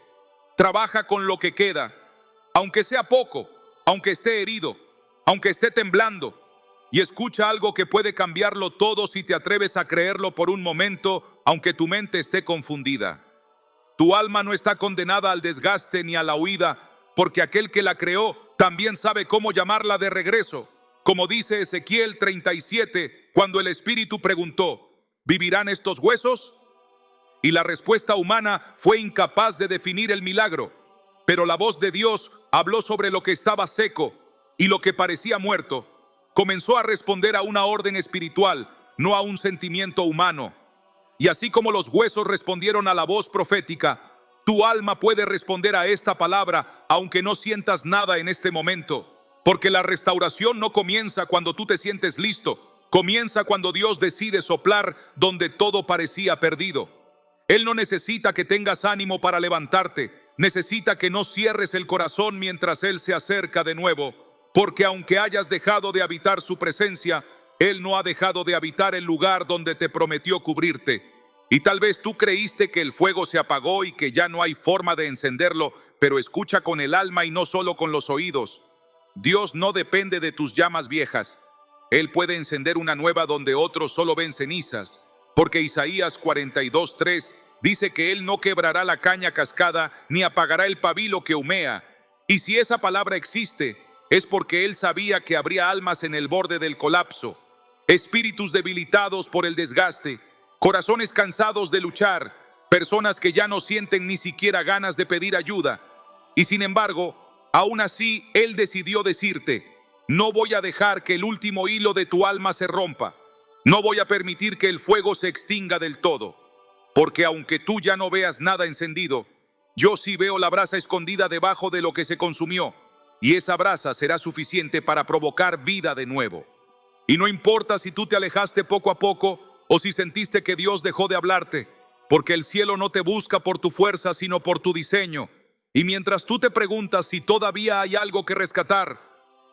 trabaja con lo que queda, aunque sea poco, aunque esté herido, aunque esté temblando. Y escucha algo que puede cambiarlo todo si te atreves a creerlo por un momento, aunque tu mente esté confundida. Tu alma no está condenada al desgaste ni a la huida, porque aquel que la creó también sabe cómo llamarla de regreso. Como dice Ezequiel 37, cuando el Espíritu preguntó: ¿vivirán estos huesos? Y la respuesta humana fue incapaz de definir el milagro. Pero la voz de Dios habló sobre lo que estaba seco y lo que parecía muerto. Comenzó a responder a una orden espiritual, no a un sentimiento humano. Y así como los huesos respondieron a la voz profética, tu alma puede responder a esta palabra, aunque no sientas nada en este momento. Porque la restauración no comienza cuando tú te sientes listo, comienza cuando Dios decide soplar donde todo parecía perdido. Él no necesita que tengas ánimo para levantarte, necesita que no cierres el corazón mientras Él se acerca de nuevo, porque aunque hayas dejado de habitar su presencia, Él no ha dejado de habitar el lugar donde te prometió cubrirte. Y tal vez tú creíste que el fuego se apagó y que ya no hay forma de encenderlo, pero escucha con el alma y no solo con los oídos. Dios no depende de tus llamas viejas. Él puede encender una nueva donde otros solo ven cenizas. Porque Isaías 42:3 dice que Él no quebrará la caña cascada ni apagará el pabilo que humea. Y si esa palabra existe, es porque Él sabía que habría almas en el borde del colapso, espíritus debilitados por el desgaste, corazones cansados de luchar, personas que ya no sienten ni siquiera ganas de pedir ayuda. Y sin embargo, aún así, Él decidió decirte: no voy a dejar que el último hilo de tu alma se rompa. No voy a permitir que el fuego se extinga del todo. Porque aunque tú ya no veas nada encendido, yo sí veo la brasa escondida debajo de lo que se consumió. Y esa brasa será suficiente para provocar vida de nuevo. Y no importa si tú te alejaste poco a poco o si sentiste que Dios dejó de hablarte, porque el cielo no te busca por tu fuerza, sino por tu diseño. Y mientras tú te preguntas si todavía hay algo que rescatar,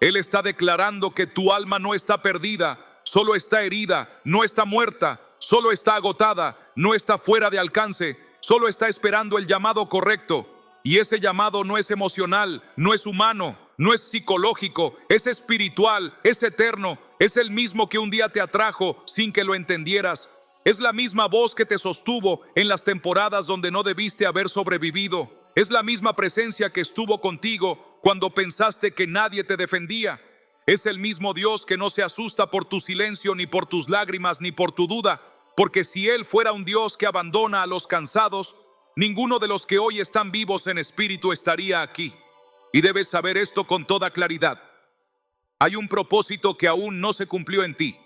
Él está declarando que tu alma no está perdida, solo está herida, no está muerta, solo está agotada, no está fuera de alcance, solo está esperando el llamado correcto. Y ese llamado no es emocional, no es humano, no es psicológico, es espiritual, es eterno, es el mismo que un día te atrajo sin que lo entendieras. Es la misma voz que te sostuvo en las temporadas donde no debiste haber sobrevivido. Es la misma presencia que estuvo contigo cuando pensaste que nadie te defendía. Es el mismo Dios que no se asusta por tu silencio, ni por tus lágrimas, ni por tu duda. Porque si Él fuera un Dios que abandona a los cansados, ninguno de los que hoy están vivos en espíritu estaría aquí. Y debes saber esto con toda claridad. Hay un propósito que aún no se cumplió en ti.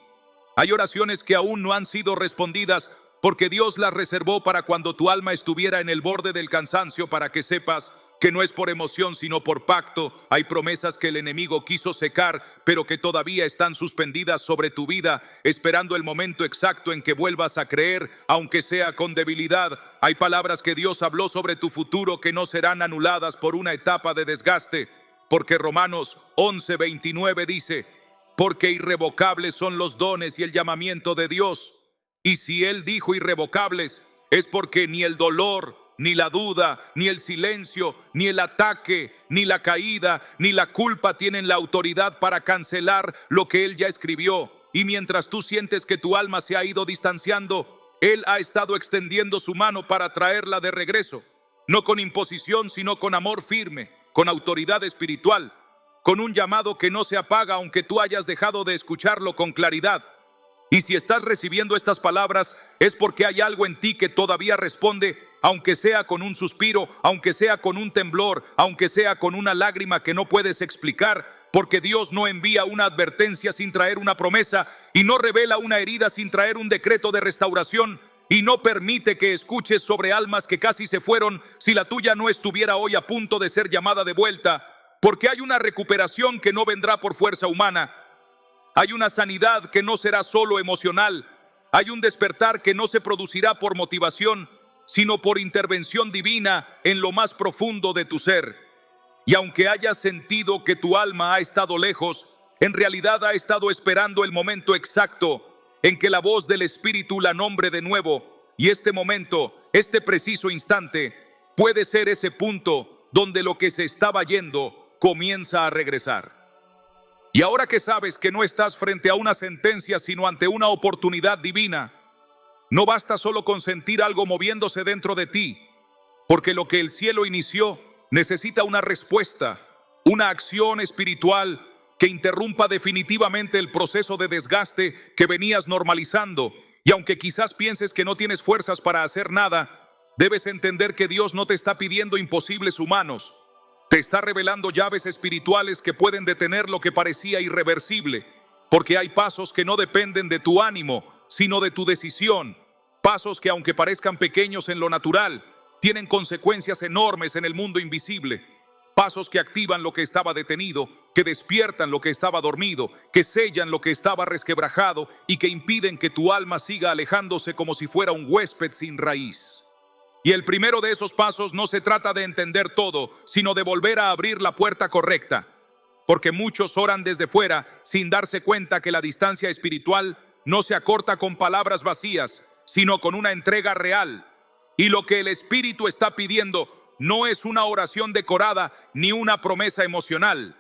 Hay oraciones que aún no han sido respondidas porque Dios las reservó para cuando tu alma estuviera en el borde del cansancio, para que sepas que no es por emoción sino por pacto. Hay promesas que el enemigo quiso secar, pero que todavía están suspendidas sobre tu vida, esperando el momento exacto en que vuelvas a creer, aunque sea con debilidad. Hay palabras que Dios habló sobre tu futuro que no serán anuladas por una etapa de desgaste, porque Romanos 11:29 dice: porque irrevocables son los dones y el llamamiento de Dios. Y si Él dijo irrevocables, es porque ni el dolor, ni la duda, ni el silencio, ni el ataque, ni la caída, ni la culpa tienen la autoridad para cancelar lo que Él ya escribió. Y mientras tú sientes que tu alma se ha ido distanciando, Él ha estado extendiendo su mano para traerla de regreso. No con imposición, sino con amor firme, con autoridad espiritual, con un llamado que no se apaga aunque tú hayas dejado de escucharlo con claridad. Y si estás recibiendo estas palabras, es porque hay algo en ti que todavía responde, aunque sea con un suspiro, aunque sea con un temblor, aunque sea con una lágrima que no puedes explicar, porque Dios no envía una advertencia sin traer una promesa, y no revela una herida sin traer un decreto de restauración, y no permite que escuches sobre almas que casi se fueron si la tuya no estuviera hoy a punto de ser llamada de vuelta, porque hay una recuperación que no vendrá por fuerza humana. Hay una sanidad que no será solo emocional. Hay un despertar que no se producirá por motivación, sino por intervención divina en lo más profundo de tu ser. Y aunque hayas sentido que tu alma ha estado lejos, en realidad ha estado esperando el momento exacto en que la voz del Espíritu la nombre de nuevo. Y este momento, este preciso instante, puede ser ese punto donde lo que se estaba yendo comienza a regresar. Y ahora que sabes que no estás frente a una sentencia, sino ante una oportunidad divina, no basta solo con sentir algo moviéndose dentro de ti, porque lo que el cielo inició necesita una respuesta, una acción espiritual que interrumpa definitivamente el proceso de desgaste que venías normalizando. Y aunque quizás pienses que no tienes fuerzas para hacer nada, debes entender que Dios no te está pidiendo imposibles humanos. Te está revelando llaves espirituales que pueden detener lo que parecía irreversible, porque hay pasos que no dependen de tu ánimo, sino de tu decisión. Pasos que, aunque parezcan pequeños en lo natural, tienen consecuencias enormes en el mundo invisible. Pasos que activan lo que estaba detenido, que despiertan lo que estaba dormido, que sellan lo que estaba resquebrajado y que impiden que tu alma siga alejándose como si fuera un huésped sin raíz. Y el primero de esos pasos no se trata de entender todo, sino de volver a abrir la puerta correcta. Porque muchos oran desde fuera sin darse cuenta que la distancia espiritual no se acorta con palabras vacías, sino con una entrega real. Y lo que el Espíritu está pidiendo no es una oración decorada ni una promesa emocional,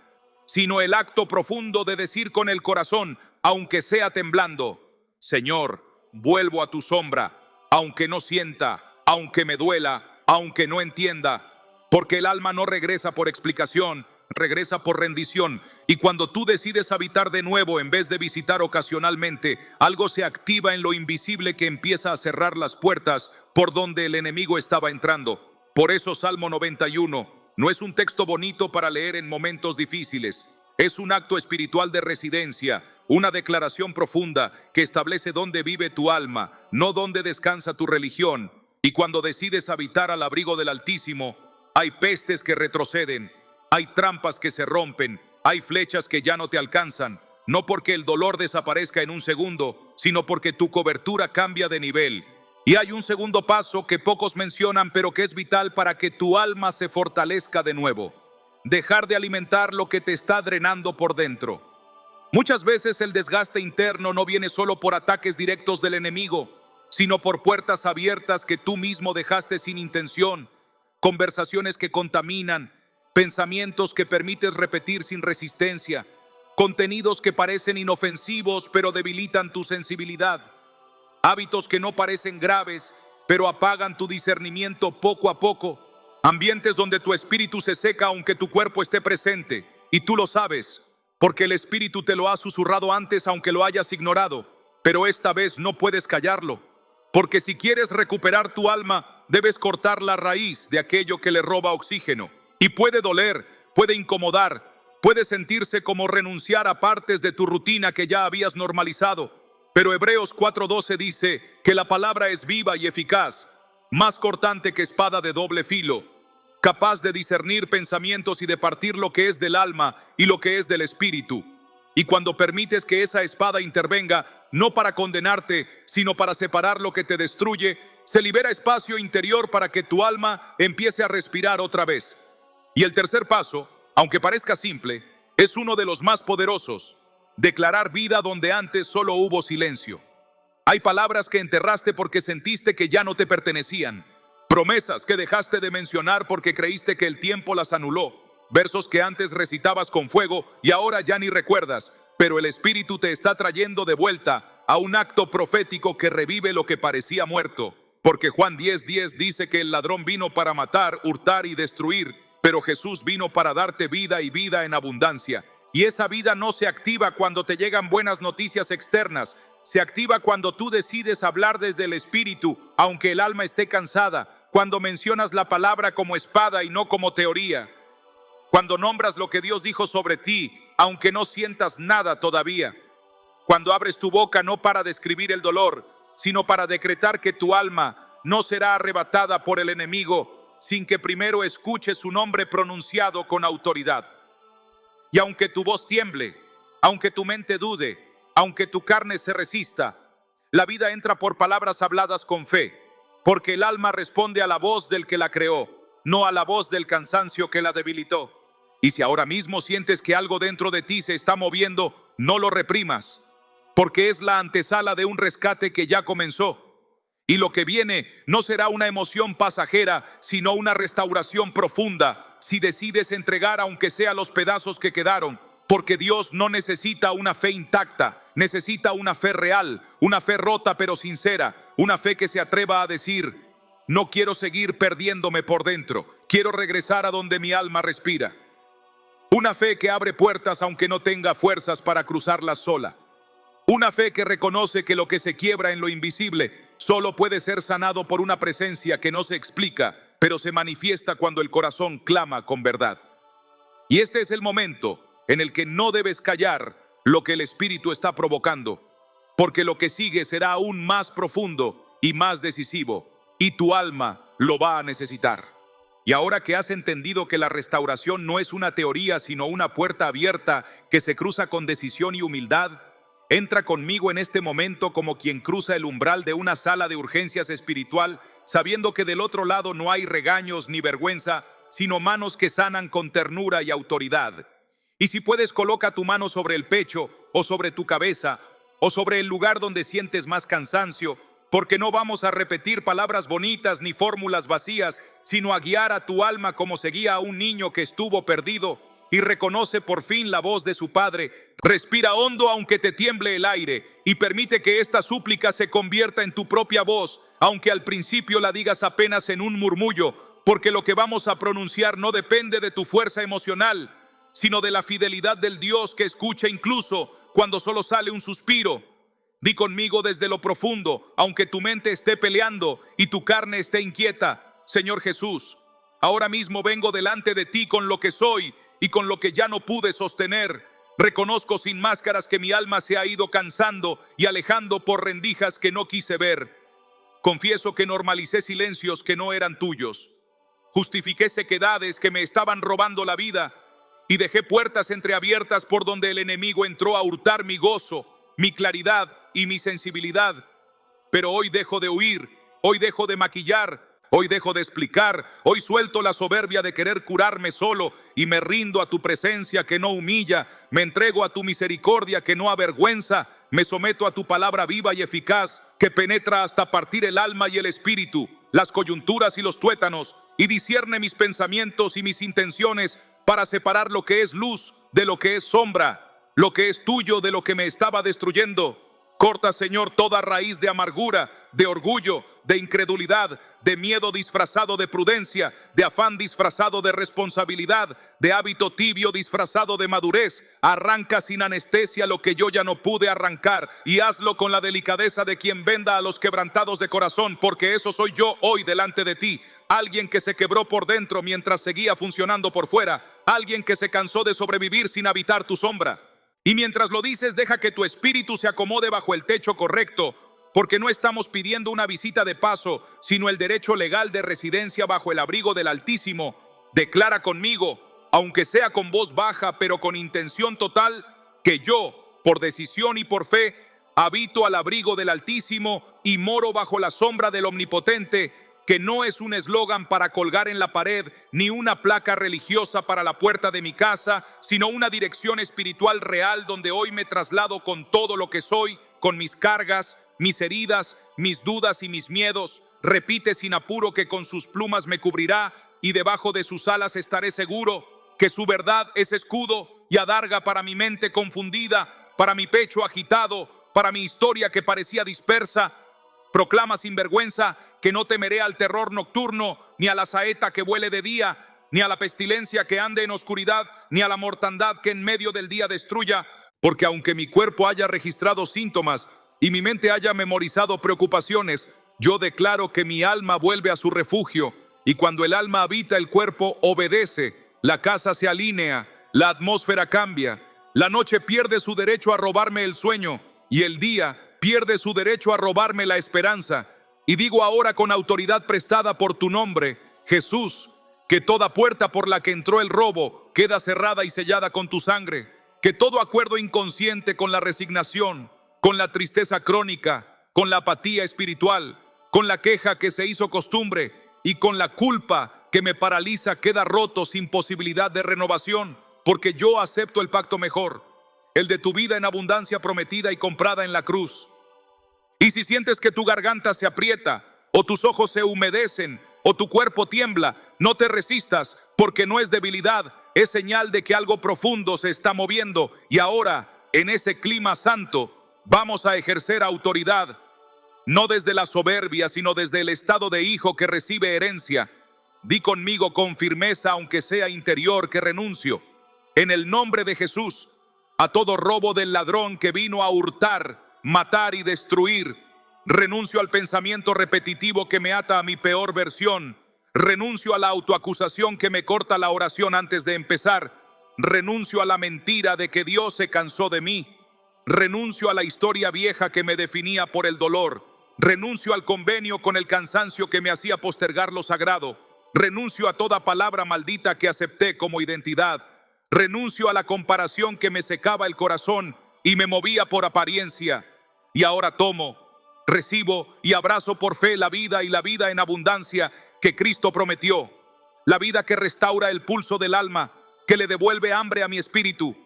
sino el acto profundo de decir con el corazón, aunque sea temblando: Señor, vuelvo a tu sombra, aunque no sienta, aunque me duela, aunque no entienda, porque el alma no regresa por explicación, regresa por rendición. Y cuando tú decides habitar de nuevo en vez de visitar ocasionalmente, algo se activa en lo invisible que empieza a cerrar las puertas por donde el enemigo estaba entrando. Por eso Salmo 91 no es un texto bonito para leer en momentos difíciles. Es un acto espiritual de residencia, una declaración profunda que establece dónde vive tu alma, no dónde descansa tu religión. Y cuando decides habitar al abrigo del Altísimo, hay pestes que retroceden, hay trampas que se rompen, hay flechas que ya no te alcanzan, no porque el dolor desaparezca en un segundo, sino porque tu cobertura cambia de nivel. Y hay un segundo paso que pocos mencionan, pero que es vital para que tu alma se fortalezca de nuevo: dejar de alimentar lo que te está drenando por dentro. Muchas veces el desgaste interno no viene solo por ataques directos del enemigo, sino por puertas abiertas que tú mismo dejaste sin intención, conversaciones que contaminan, pensamientos que permites repetir sin resistencia, contenidos que parecen inofensivos pero debilitan tu sensibilidad, hábitos que no parecen graves pero apagan tu discernimiento poco a poco, ambientes donde tu espíritu se seca aunque tu cuerpo esté presente, y tú lo sabes, porque el espíritu te lo ha susurrado antes aunque lo hayas ignorado, pero esta vez no puedes callarlo. Porque si quieres recuperar tu alma, debes cortar la raíz de aquello que le roba oxígeno. Y puede doler, puede incomodar, puede sentirse como renunciar a partes de tu rutina que ya habías normalizado. Pero Hebreos 4:12 dice que la palabra es viva y eficaz, más cortante que espada de doble filo, capaz de discernir pensamientos y de partir lo que es del alma y lo que es del espíritu. Y cuando permites que esa espada intervenga, no para condenarte, sino para separar lo que te destruye, se libera espacio interior para que tu alma empiece a respirar otra vez. Y el tercer paso, aunque parezca simple, es uno de los más poderosos: declarar vida donde antes solo hubo silencio. Hay palabras que enterraste porque sentiste que ya no te pertenecían. promesas que dejaste de mencionar porque creíste que el tiempo las anuló, versos que antes recitabas con fuego y ahora ya ni recuerdas, pero el Espíritu te está trayendo de vuelta a un acto profético que revive lo que parecía muerto. Porque Juan 10:10 dice que el ladrón vino para matar, hurtar y destruir, pero Jesús vino para darte vida y vida en abundancia. Y esa vida no se activa cuando te llegan buenas noticias externas, se activa cuando tú decides hablar desde el Espíritu, aunque el alma esté cansada, cuando mencionas la palabra como espada y no como teoría, cuando nombras lo que Dios dijo sobre ti, aunque no sientas nada todavía, cuando abres tu boca no para describir el dolor, sino para decretar que tu alma no será arrebatada por el enemigo sin que primero escuches su nombre pronunciado con autoridad. Y aunque tu voz tiemble, aunque tu mente dude, aunque tu carne se resista, la vida entra por palabras habladas con fe, porque el alma responde a la voz del que la creó, no a la voz del cansancio que la debilitó. Y si ahora mismo sientes que algo dentro de ti se está moviendo, no lo reprimas, porque es la antesala de un rescate que ya comenzó. Y lo que viene no será una emoción pasajera, sino una restauración profunda, si decides entregar aunque sea los pedazos que quedaron, porque Dios no necesita una fe intacta, necesita una fe real, una fe rota pero sincera, una fe que se atreva a decir: no quiero seguir perdiéndome por dentro, quiero regresar a donde mi alma respira. Una fe que abre puertas aunque no tenga fuerzas para cruzarlas sola. Una fe que reconoce que lo que se quiebra en lo invisible solo puede ser sanado por una presencia que no se explica, pero se manifiesta cuando el corazón clama con verdad. Y este es el momento en el que no debes callar lo que el Espíritu está provocando, porque lo que sigue será aún más profundo y más decisivo, y tu alma lo va a necesitar. Y ahora que has entendido que la restauración no es una teoría, sino una puerta abierta que se cruza con decisión y humildad, entra conmigo en este momento como quien cruza el umbral de una sala de urgencias espiritual, sabiendo que del otro lado no hay regaños ni vergüenza, sino manos que sanan con ternura y autoridad. Y si puedes, coloca tu mano sobre el pecho, o sobre tu cabeza, o sobre el lugar donde sientes más cansancio, porque no vamos a repetir palabras bonitas ni fórmulas vacías, sino a guiar a tu alma como se guía a un niño que estuvo perdido y reconoce por fin la voz de su padre. Respira hondo aunque te tiemble el aire y permite que esta súplica se convierta en tu propia voz, aunque al principio la digas apenas en un murmullo, porque lo que vamos a pronunciar no depende de tu fuerza emocional, sino de la fidelidad del Dios que escucha incluso cuando solo sale un suspiro. Di conmigo desde lo profundo, aunque tu mente esté peleando y tu carne esté inquieta: Señor Jesús, ahora mismo vengo delante de ti con lo que soy y con lo que ya no pude sostener. Reconozco sin máscaras que mi alma se ha ido cansando y alejando por rendijas que no quise ver. Confieso que normalicé silencios que no eran tuyos. Justifiqué sequedades que me estaban robando la vida y dejé puertas entreabiertas por donde el enemigo entró a hurtar mi gozo, mi claridad y mi sensibilidad. Pero hoy dejo de huir, hoy dejo de maquillar, hoy dejo de explicar, hoy suelto la soberbia de querer curarme solo y me rindo a tu presencia que no humilla, me entrego a tu misericordia que no avergüenza, me someto a tu palabra viva y eficaz que penetra hasta partir el alma y el espíritu, las coyunturas y los tuétanos, y discierne mis pensamientos y mis intenciones para separar lo que es luz de lo que es sombra, lo que es tuyo de lo que me estaba destruyendo. Corta, Señor, toda raíz de amargura, de orgullo, de incredulidad, de miedo disfrazado de prudencia, de afán disfrazado de responsabilidad, de hábito tibio disfrazado de madurez. Arranca sin anestesia lo que yo ya no pude arrancar y hazlo con la delicadeza de quien venda a los quebrantados de corazón, porque eso soy yo hoy delante de ti. Alguien que se quebró por dentro mientras seguía funcionando por fuera. Alguien que se cansó de sobrevivir sin habitar tu sombra. Y mientras lo dices, deja que tu espíritu se acomode bajo el techo correcto, porque no estamos pidiendo una visita de paso, sino el derecho legal de residencia bajo el abrigo del Altísimo. Declara conmigo, aunque sea con voz baja, pero con intención total, que yo, por decisión y por fe, habito al abrigo del Altísimo y moro bajo la sombra del Omnipotente, que no es un eslogan para colgar en la pared, ni una placa religiosa para la puerta de mi casa, sino una dirección espiritual real donde hoy me traslado con todo lo que soy, con mis cargas, mis heridas, mis dudas y mis miedos, repite sin apuro que con sus plumas me cubrirá y debajo de sus alas estaré seguro, que su verdad es escudo y adarga para mi mente confundida, para mi pecho agitado, para mi historia que parecía dispersa. Proclama sin vergüenza que no temeré al terror nocturno, ni a la saeta que vuele de día, ni a la pestilencia que ande en oscuridad, ni a la mortandad que en medio del día destruya, porque aunque mi cuerpo haya registrado síntomas y mi mente haya memorizado preocupaciones, yo declaro que mi alma vuelve a su refugio, y cuando el alma habita el cuerpo obedece, la casa se alinea, la atmósfera cambia, la noche pierde su derecho a robarme el sueño, y el día pierde su derecho a robarme la esperanza. Y digo ahora con autoridad prestada por tu nombre, Jesús, que toda puerta por la que entró el robo queda cerrada y sellada con tu sangre, que todo acuerdo inconsciente con la resignación, con la tristeza crónica, con la apatía espiritual, con la queja que se hizo costumbre y con la culpa que me paraliza queda roto sin posibilidad de renovación, porque yo acepto el pacto mejor, el de tu vida en abundancia prometida y comprada en la cruz. Y si sientes que tu garganta se aprieta, o tus ojos se humedecen, o tu cuerpo tiembla, no te resistas, porque no es debilidad, es señal de que algo profundo se está moviendo. Y ahora, en ese clima santo, vamos a ejercer autoridad, no desde la soberbia, sino desde el estado de hijo que recibe herencia. Di conmigo con firmeza, aunque sea interior, que renuncio, en el nombre de Jesús, a todo robo del ladrón que vino a hurtar, matar y destruir. Renuncio al pensamiento repetitivo que me ata a mi peor versión. Renuncio a la autoacusación que me corta la oración antes de empezar. Renuncio a la mentira de que Dios se cansó de mí. Renuncio a la historia vieja que me definía por el dolor. Renuncio al convenio con el cansancio que me hacía postergar lo sagrado. Renuncio a toda palabra maldita que acepté como identidad. Renuncio a la comparación que me secaba el corazón y me movía por apariencia. Y ahora tomo, recibo y abrazo por fe la vida, y la vida en abundancia que Cristo prometió. La vida que restaura el pulso del alma, que le devuelve hambre a mi espíritu,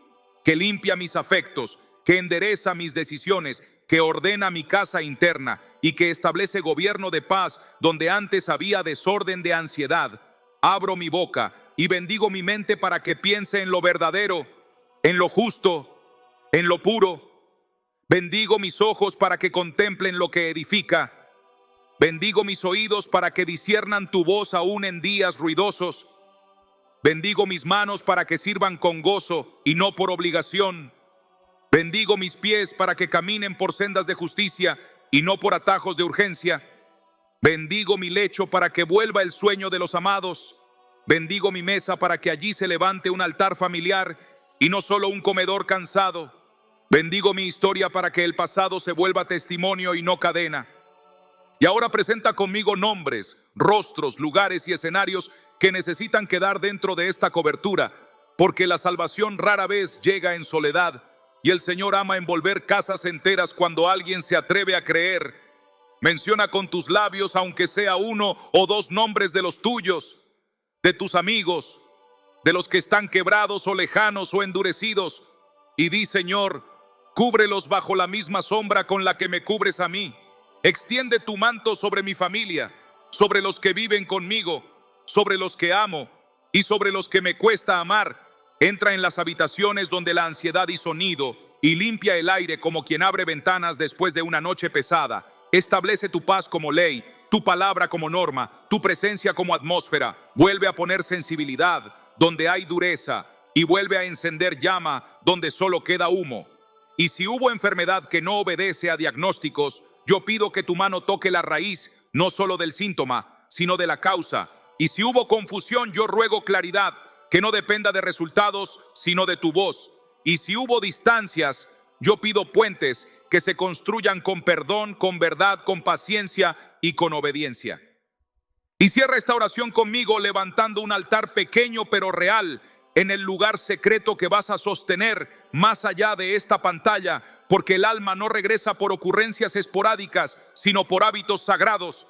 que limpia mis afectos, que endereza mis decisiones, que ordena mi casa interna y que establece gobierno de paz donde antes había desorden de ansiedad. Abro mi boca y bendigo mi mente para que piense en lo verdadero, en lo justo, en lo puro. Bendigo mis ojos para que contemplen lo que edifica. Bendigo mis oídos para que disciernan tu voz aún en días ruidosos. Bendigo mis manos para que sirvan con gozo y no por obligación. Bendigo mis pies para que caminen por sendas de justicia y no por atajos de urgencia. Bendigo mi lecho para que vuelva el sueño de los amados. Bendigo mi mesa para que allí se levante un altar familiar y no solo un comedor cansado. Bendigo mi historia para que el pasado se vuelva testimonio y no cadena. Y ahora presenta conmigo nombres, rostros, lugares y escenarios que necesitan quedar dentro de esta cobertura, porque la salvación rara vez llega en soledad, y el Señor ama envolver casas enteras cuando alguien se atreve a creer. Menciona con tus labios, aunque sea uno o dos nombres de los tuyos, de tus amigos, de los que están quebrados o lejanos o endurecidos, y di: Señor, cúbrelos bajo la misma sombra con la que me cubres a mí. Extiende tu manto sobre mi familia, sobre los que viven conmigo, sobre los que amo y sobre los que me cuesta amar. Entra en las habitaciones donde la ansiedad hizo nido y limpia el aire como quien abre ventanas después de una noche pesada. Establece tu paz como ley, tu palabra como norma, tu presencia como atmósfera. Vuelve a poner sensibilidad donde hay dureza y vuelve a encender llama donde solo queda humo. Y si hubo enfermedad que no obedece a diagnósticos, yo pido que tu mano toque la raíz, no solo del síntoma, sino de la causa. Y si hubo confusión, yo ruego claridad, que no dependa de resultados, sino de tu voz. Y si hubo distancias, yo pido puentes que se construyan con perdón, con verdad, con paciencia y con obediencia. Y cierra esta oración conmigo levantando un altar pequeño pero real en el lugar secreto que vas a sostener más allá de esta pantalla, porque el alma no regresa por ocurrencias esporádicas, sino por hábitos sagrados.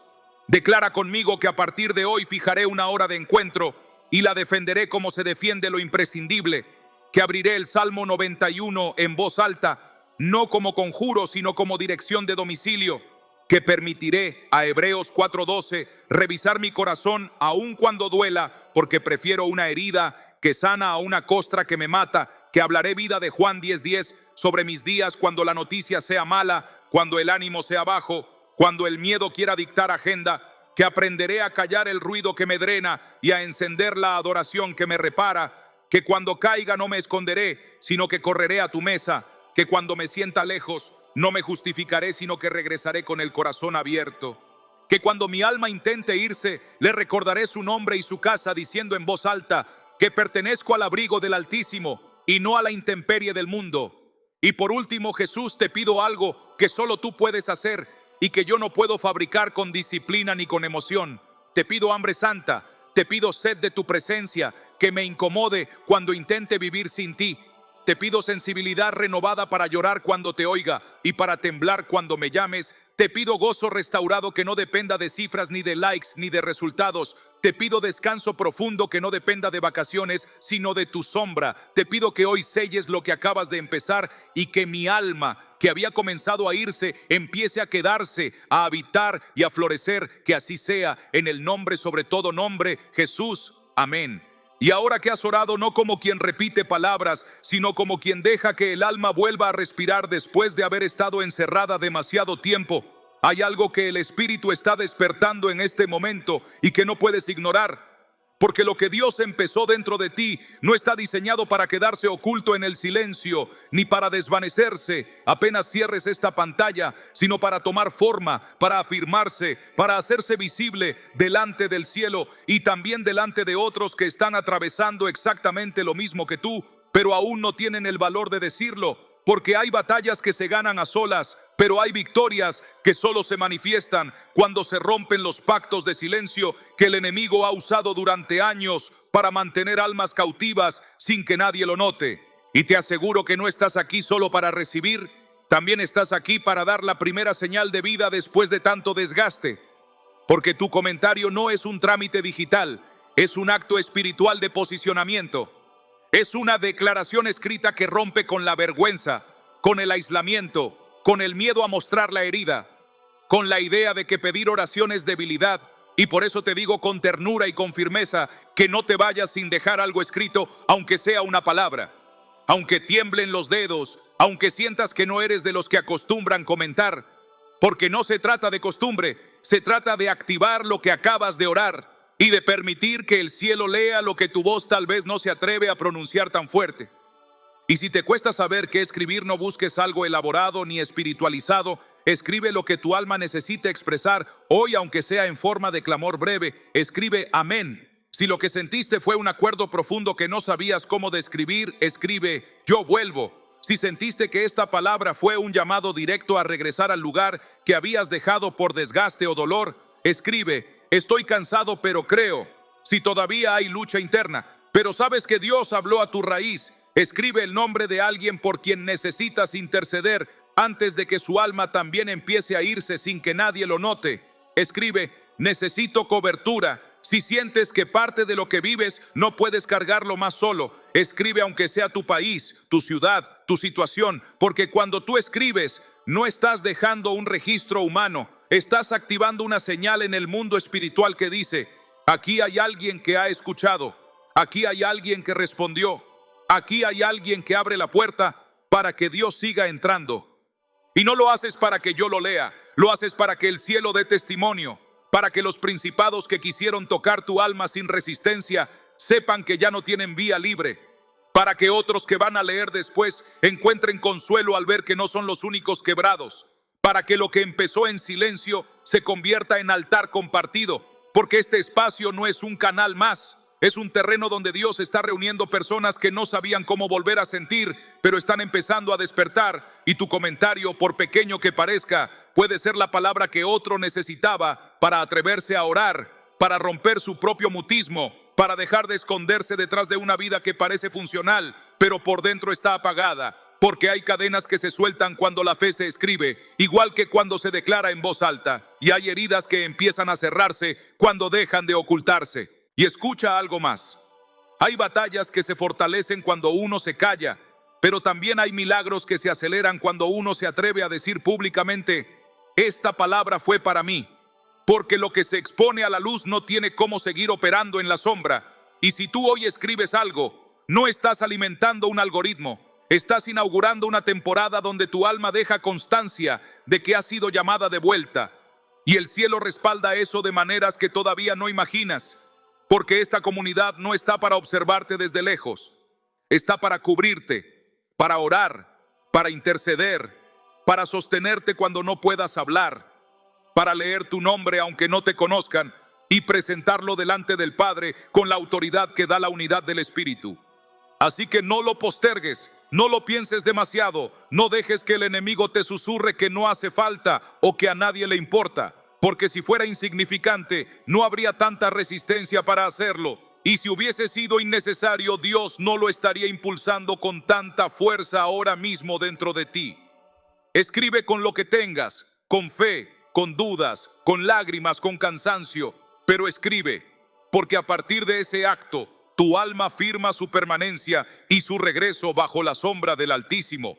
Declara conmigo que a partir de hoy fijaré una hora de encuentro y la defenderé como se defiende lo imprescindible, que abriré el Salmo 91 en voz alta, no como conjuro, sino como dirección de domicilio, que permitiré, a Hebreos 4:12, revisar mi corazón aun cuando duela, porque prefiero una herida que sana a una costra que me mata, que hablaré vida de Juan 10:10 sobre mis días cuando la noticia sea mala, cuando el ánimo sea bajo, cuando el miedo quiera dictar agenda, que aprenderé a callar el ruido que me drena y a encender la adoración que me repara, que cuando caiga no me esconderé, sino que correré a tu mesa, que cuando me sienta lejos no me justificaré, sino que regresaré con el corazón abierto, que cuando mi alma intente irse, le recordaré su nombre y su casa, diciendo en voz alta que pertenezco al abrigo del Altísimo y no a la intemperie del mundo. Y por último, Jesús, te pido algo que solo tú puedes hacer y que yo no puedo fabricar con disciplina ni con emoción. Te pido hambre santa, te pido sed de tu presencia, que me incomode cuando intente vivir sin ti. Te pido sensibilidad renovada para llorar cuando te oiga y para temblar cuando me llames. Te pido gozo restaurado que no dependa de cifras, ni de likes, ni de resultados. Te pido descanso profundo que no dependa de vacaciones, sino de tu sombra. Te pido que hoy selles lo que acabas de empezar y que mi alma, que había comenzado a irse, empiece a quedarse, a habitar y a florecer. Que así sea, en el nombre sobre todo nombre, Jesús. Amén. Y ahora que has orado no como quien repite palabras, sino como quien deja que el alma vuelva a respirar después de haber estado encerrada demasiado tiempo, hay algo que el Espíritu está despertando en este momento y que no puedes ignorar. Porque lo que Dios empezó dentro de ti no está diseñado para quedarse oculto en el silencio, ni para desvanecerse apenas cierres esta pantalla, sino para tomar forma, para afirmarse, para hacerse visible delante del cielo y también delante de otros que están atravesando exactamente lo mismo que tú, pero aún no tienen el valor de decirlo. Porque hay batallas que se ganan a solas, pero hay victorias que solo se manifiestan cuando se rompen los pactos de silencio que el enemigo ha usado durante años para mantener almas cautivas sin que nadie lo note. Y te aseguro que no estás aquí solo para recibir, también estás aquí para dar la primera señal de vida después de tanto desgaste. Porque tu comentario no es un trámite digital, es un acto espiritual de posicionamiento. Es una declaración escrita que rompe con la vergüenza, con el aislamiento, con el miedo a mostrar la herida, con la idea de que pedir oración es debilidad. Y por eso te digo con ternura y con firmeza que no te vayas sin dejar algo escrito, aunque sea una palabra. Aunque tiemblen los dedos, aunque sientas que no eres de los que acostumbran comentar, porque no se trata de costumbre, se trata de activar lo que acabas de orar y de permitir que el cielo lea lo que tu voz tal vez no se atreve a pronunciar tan fuerte. Y si te cuesta saber qué escribir, no busques algo elaborado ni espiritualizado. Escribe lo que tu alma necesita expresar hoy, aunque sea en forma de clamor breve. Escribe amén. Si lo que sentiste fue un acuerdo profundo que no sabías cómo describir, escribe yo vuelvo. Si sentiste que esta palabra fue un llamado directo a regresar al lugar que habías dejado por desgaste o dolor, escribe estoy cansado pero creo. Si todavía hay lucha interna, pero sabes que Dios habló a tu raíz, escribe el nombre de alguien por quien necesitas interceder antes de que su alma también empiece a irse sin que nadie lo note. Escribe necesito cobertura. Si sientes que parte de lo que vives no puedes cargarlo más solo, escribe aunque sea tu país, tu ciudad, tu situación, porque cuando tú escribes no estás dejando un registro humano, estás activando una señal en el mundo espiritual que dice, aquí hay alguien que ha escuchado, aquí hay alguien que respondió, aquí hay alguien que abre la puerta para que Dios siga entrando. Y no lo haces para que yo lo lea, lo haces para que el cielo dé testimonio, para que los principados que quisieron tocar tu alma sin resistencia sepan que ya no tienen vía libre, para que otros que van a leer después encuentren consuelo al ver que no son los únicos quebrados, para que lo que empezó en silencio se convierta en altar compartido, porque este espacio no es un canal más, es un terreno donde Dios está reuniendo personas que no sabían cómo volver a sentir, pero están empezando a despertar, y tu comentario, por pequeño que parezca, puede ser la palabra que otro necesitaba para atreverse a orar, para romper su propio mutismo, para dejar de esconderse detrás de una vida que parece funcional, pero por dentro está apagada. Porque hay cadenas que se sueltan cuando la fe se escribe, igual que cuando se declara en voz alta, y hay heridas que empiezan a cerrarse cuando dejan de ocultarse. Y escucha algo más. Hay batallas que se fortalecen cuando uno se calla, pero también hay milagros que se aceleran cuando uno se atreve a decir públicamente, esta palabra fue para mí, porque lo que se expone a la luz no tiene cómo seguir operando en la sombra. Y si tú hoy escribes algo, no estás alimentando un algoritmo, estás inaugurando una temporada donde tu alma deja constancia de que ha sido llamada de vuelta. Y el cielo respalda eso de maneras que todavía no imaginas, porque esta comunidad no está para observarte desde lejos, está para cubrirte, para orar, para interceder, para sostenerte cuando no puedas hablar, para leer tu nombre aunque no te conozcan y presentarlo delante del Padre con la autoridad que da la unidad del Espíritu. Así que no lo postergues, no lo pienses demasiado, no dejes que el enemigo te susurre que no hace falta o que a nadie le importa, porque si fuera insignificante no habría tanta resistencia para hacerlo. Y si hubiese sido innecesario, Dios no lo estaría impulsando con tanta fuerza ahora mismo dentro de ti. Escribe con lo que tengas, con fe, con dudas, con lágrimas, con cansancio, pero escribe, porque a partir de ese acto, tu alma firma su permanencia y su regreso bajo la sombra del Altísimo.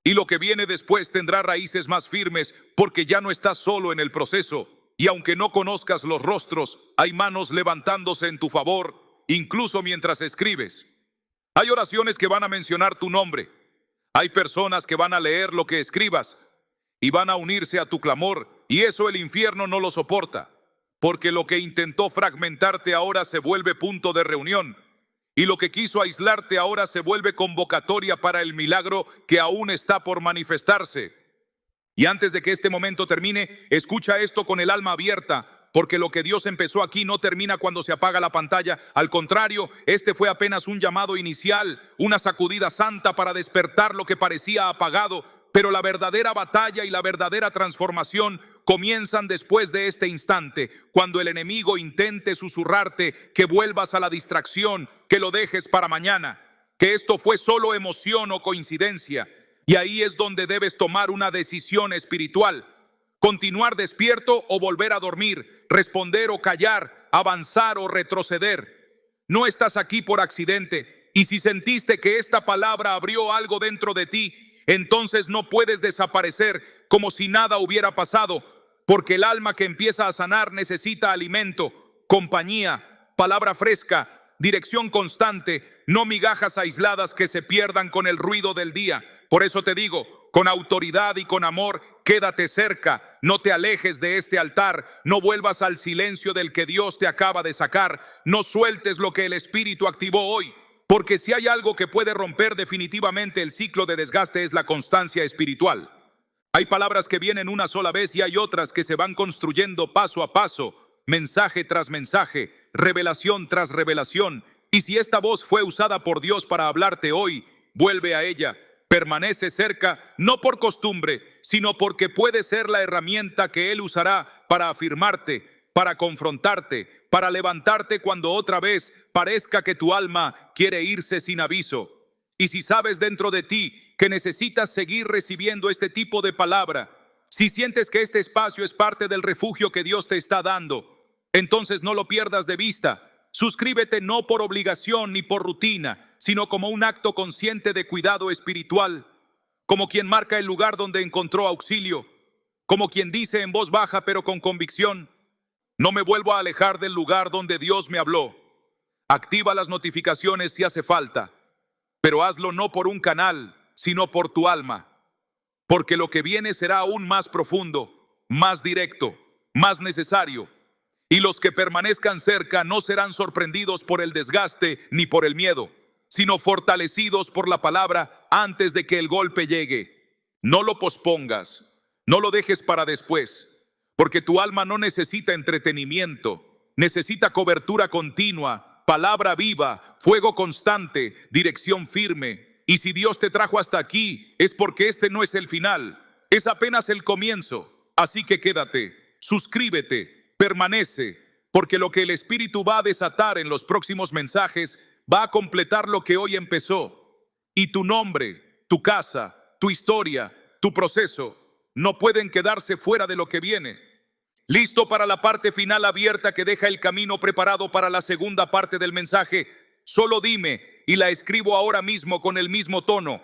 Y lo que viene después tendrá raíces más firmes, porque ya no estás solo en el proceso. Y aunque no conozcas los rostros, hay manos levantándose en tu favor, incluso mientras escribes. Hay oraciones que van a mencionar tu nombre. Hay personas que van a leer lo que escribas y van a unirse a tu clamor, y eso el infierno no lo soporta, porque lo que intentó fragmentarte ahora se vuelve punto de reunión, y lo que quiso aislarte ahora se vuelve convocatoria para el milagro que aún está por manifestarse. Y antes de que este momento termine, escucha esto con el alma abierta, porque lo que Dios empezó aquí no termina cuando se apaga la pantalla. Al contrario, este fue apenas un llamado inicial, una sacudida santa para despertar lo que parecía apagado, pero la verdadera batalla y la verdadera transformación comienzan después de este instante, cuando el enemigo intente susurrarte que vuelvas a la distracción, que lo dejes para mañana, que esto fue solo emoción o coincidencia. Y ahí es donde debes tomar una decisión espiritual: continuar despierto o volver a dormir, responder o callar, avanzar o retroceder. No estás aquí por accidente, y si sentiste que esta palabra abrió algo dentro de ti, entonces no puedes desaparecer como si nada hubiera pasado, porque el alma que empieza a sanar necesita alimento, compañía, palabra fresca, dirección constante, no migajas aisladas que se pierdan con el ruido del día. Por eso te digo, con autoridad y con amor, quédate cerca, no te alejes de este altar, no vuelvas al silencio del que Dios te acaba de sacar, no sueltes lo que el Espíritu activó hoy, porque si hay algo que puede romper definitivamente el ciclo de desgaste es la constancia espiritual. Hay palabras que vienen una sola vez y hay otras que se van construyendo paso a paso, mensaje tras mensaje, revelación tras revelación. Y si esta voz fue usada por Dios para hablarte hoy, vuelve a ella. Permanece cerca, no por costumbre, sino porque puede ser la herramienta que Él usará para afirmarte, para confrontarte, para levantarte cuando otra vez parezca que tu alma quiere irse sin aviso. Y si sabes dentro de ti que necesitas seguir recibiendo este tipo de palabra, si sientes que este espacio es parte del refugio que Dios te está dando, entonces no lo pierdas de vista. Suscríbete no por obligación ni por rutina, sino como un acto consciente de cuidado espiritual, como quien marca el lugar donde encontró auxilio, como quien dice en voz baja pero con convicción: no me vuelvo a alejar del lugar donde Dios me habló. Activa las notificaciones si hace falta, pero hazlo no por un canal, sino por tu alma, porque lo que viene será aún más profundo, más directo, más necesario. Y los que permanezcan cerca no serán sorprendidos por el desgaste ni por el miedo, sino fortalecidos por la palabra antes de que el golpe llegue. No lo pospongas, no lo dejes para después, porque tu alma no necesita entretenimiento, necesita cobertura continua, palabra viva, fuego constante, dirección firme. Y si Dios te trajo hasta aquí, es porque este no es el final, es apenas el comienzo. Así que quédate, suscríbete, permanece, porque lo que el Espíritu va a desatar en los próximos mensajes va a completar lo que hoy empezó. Y tu nombre, tu casa, tu historia, tu proceso no pueden quedarse fuera de lo que viene. ¿Listo para la parte final abierta que deja el camino preparado para la segunda parte del mensaje? Solo dime y la escribo ahora mismo con el mismo tono.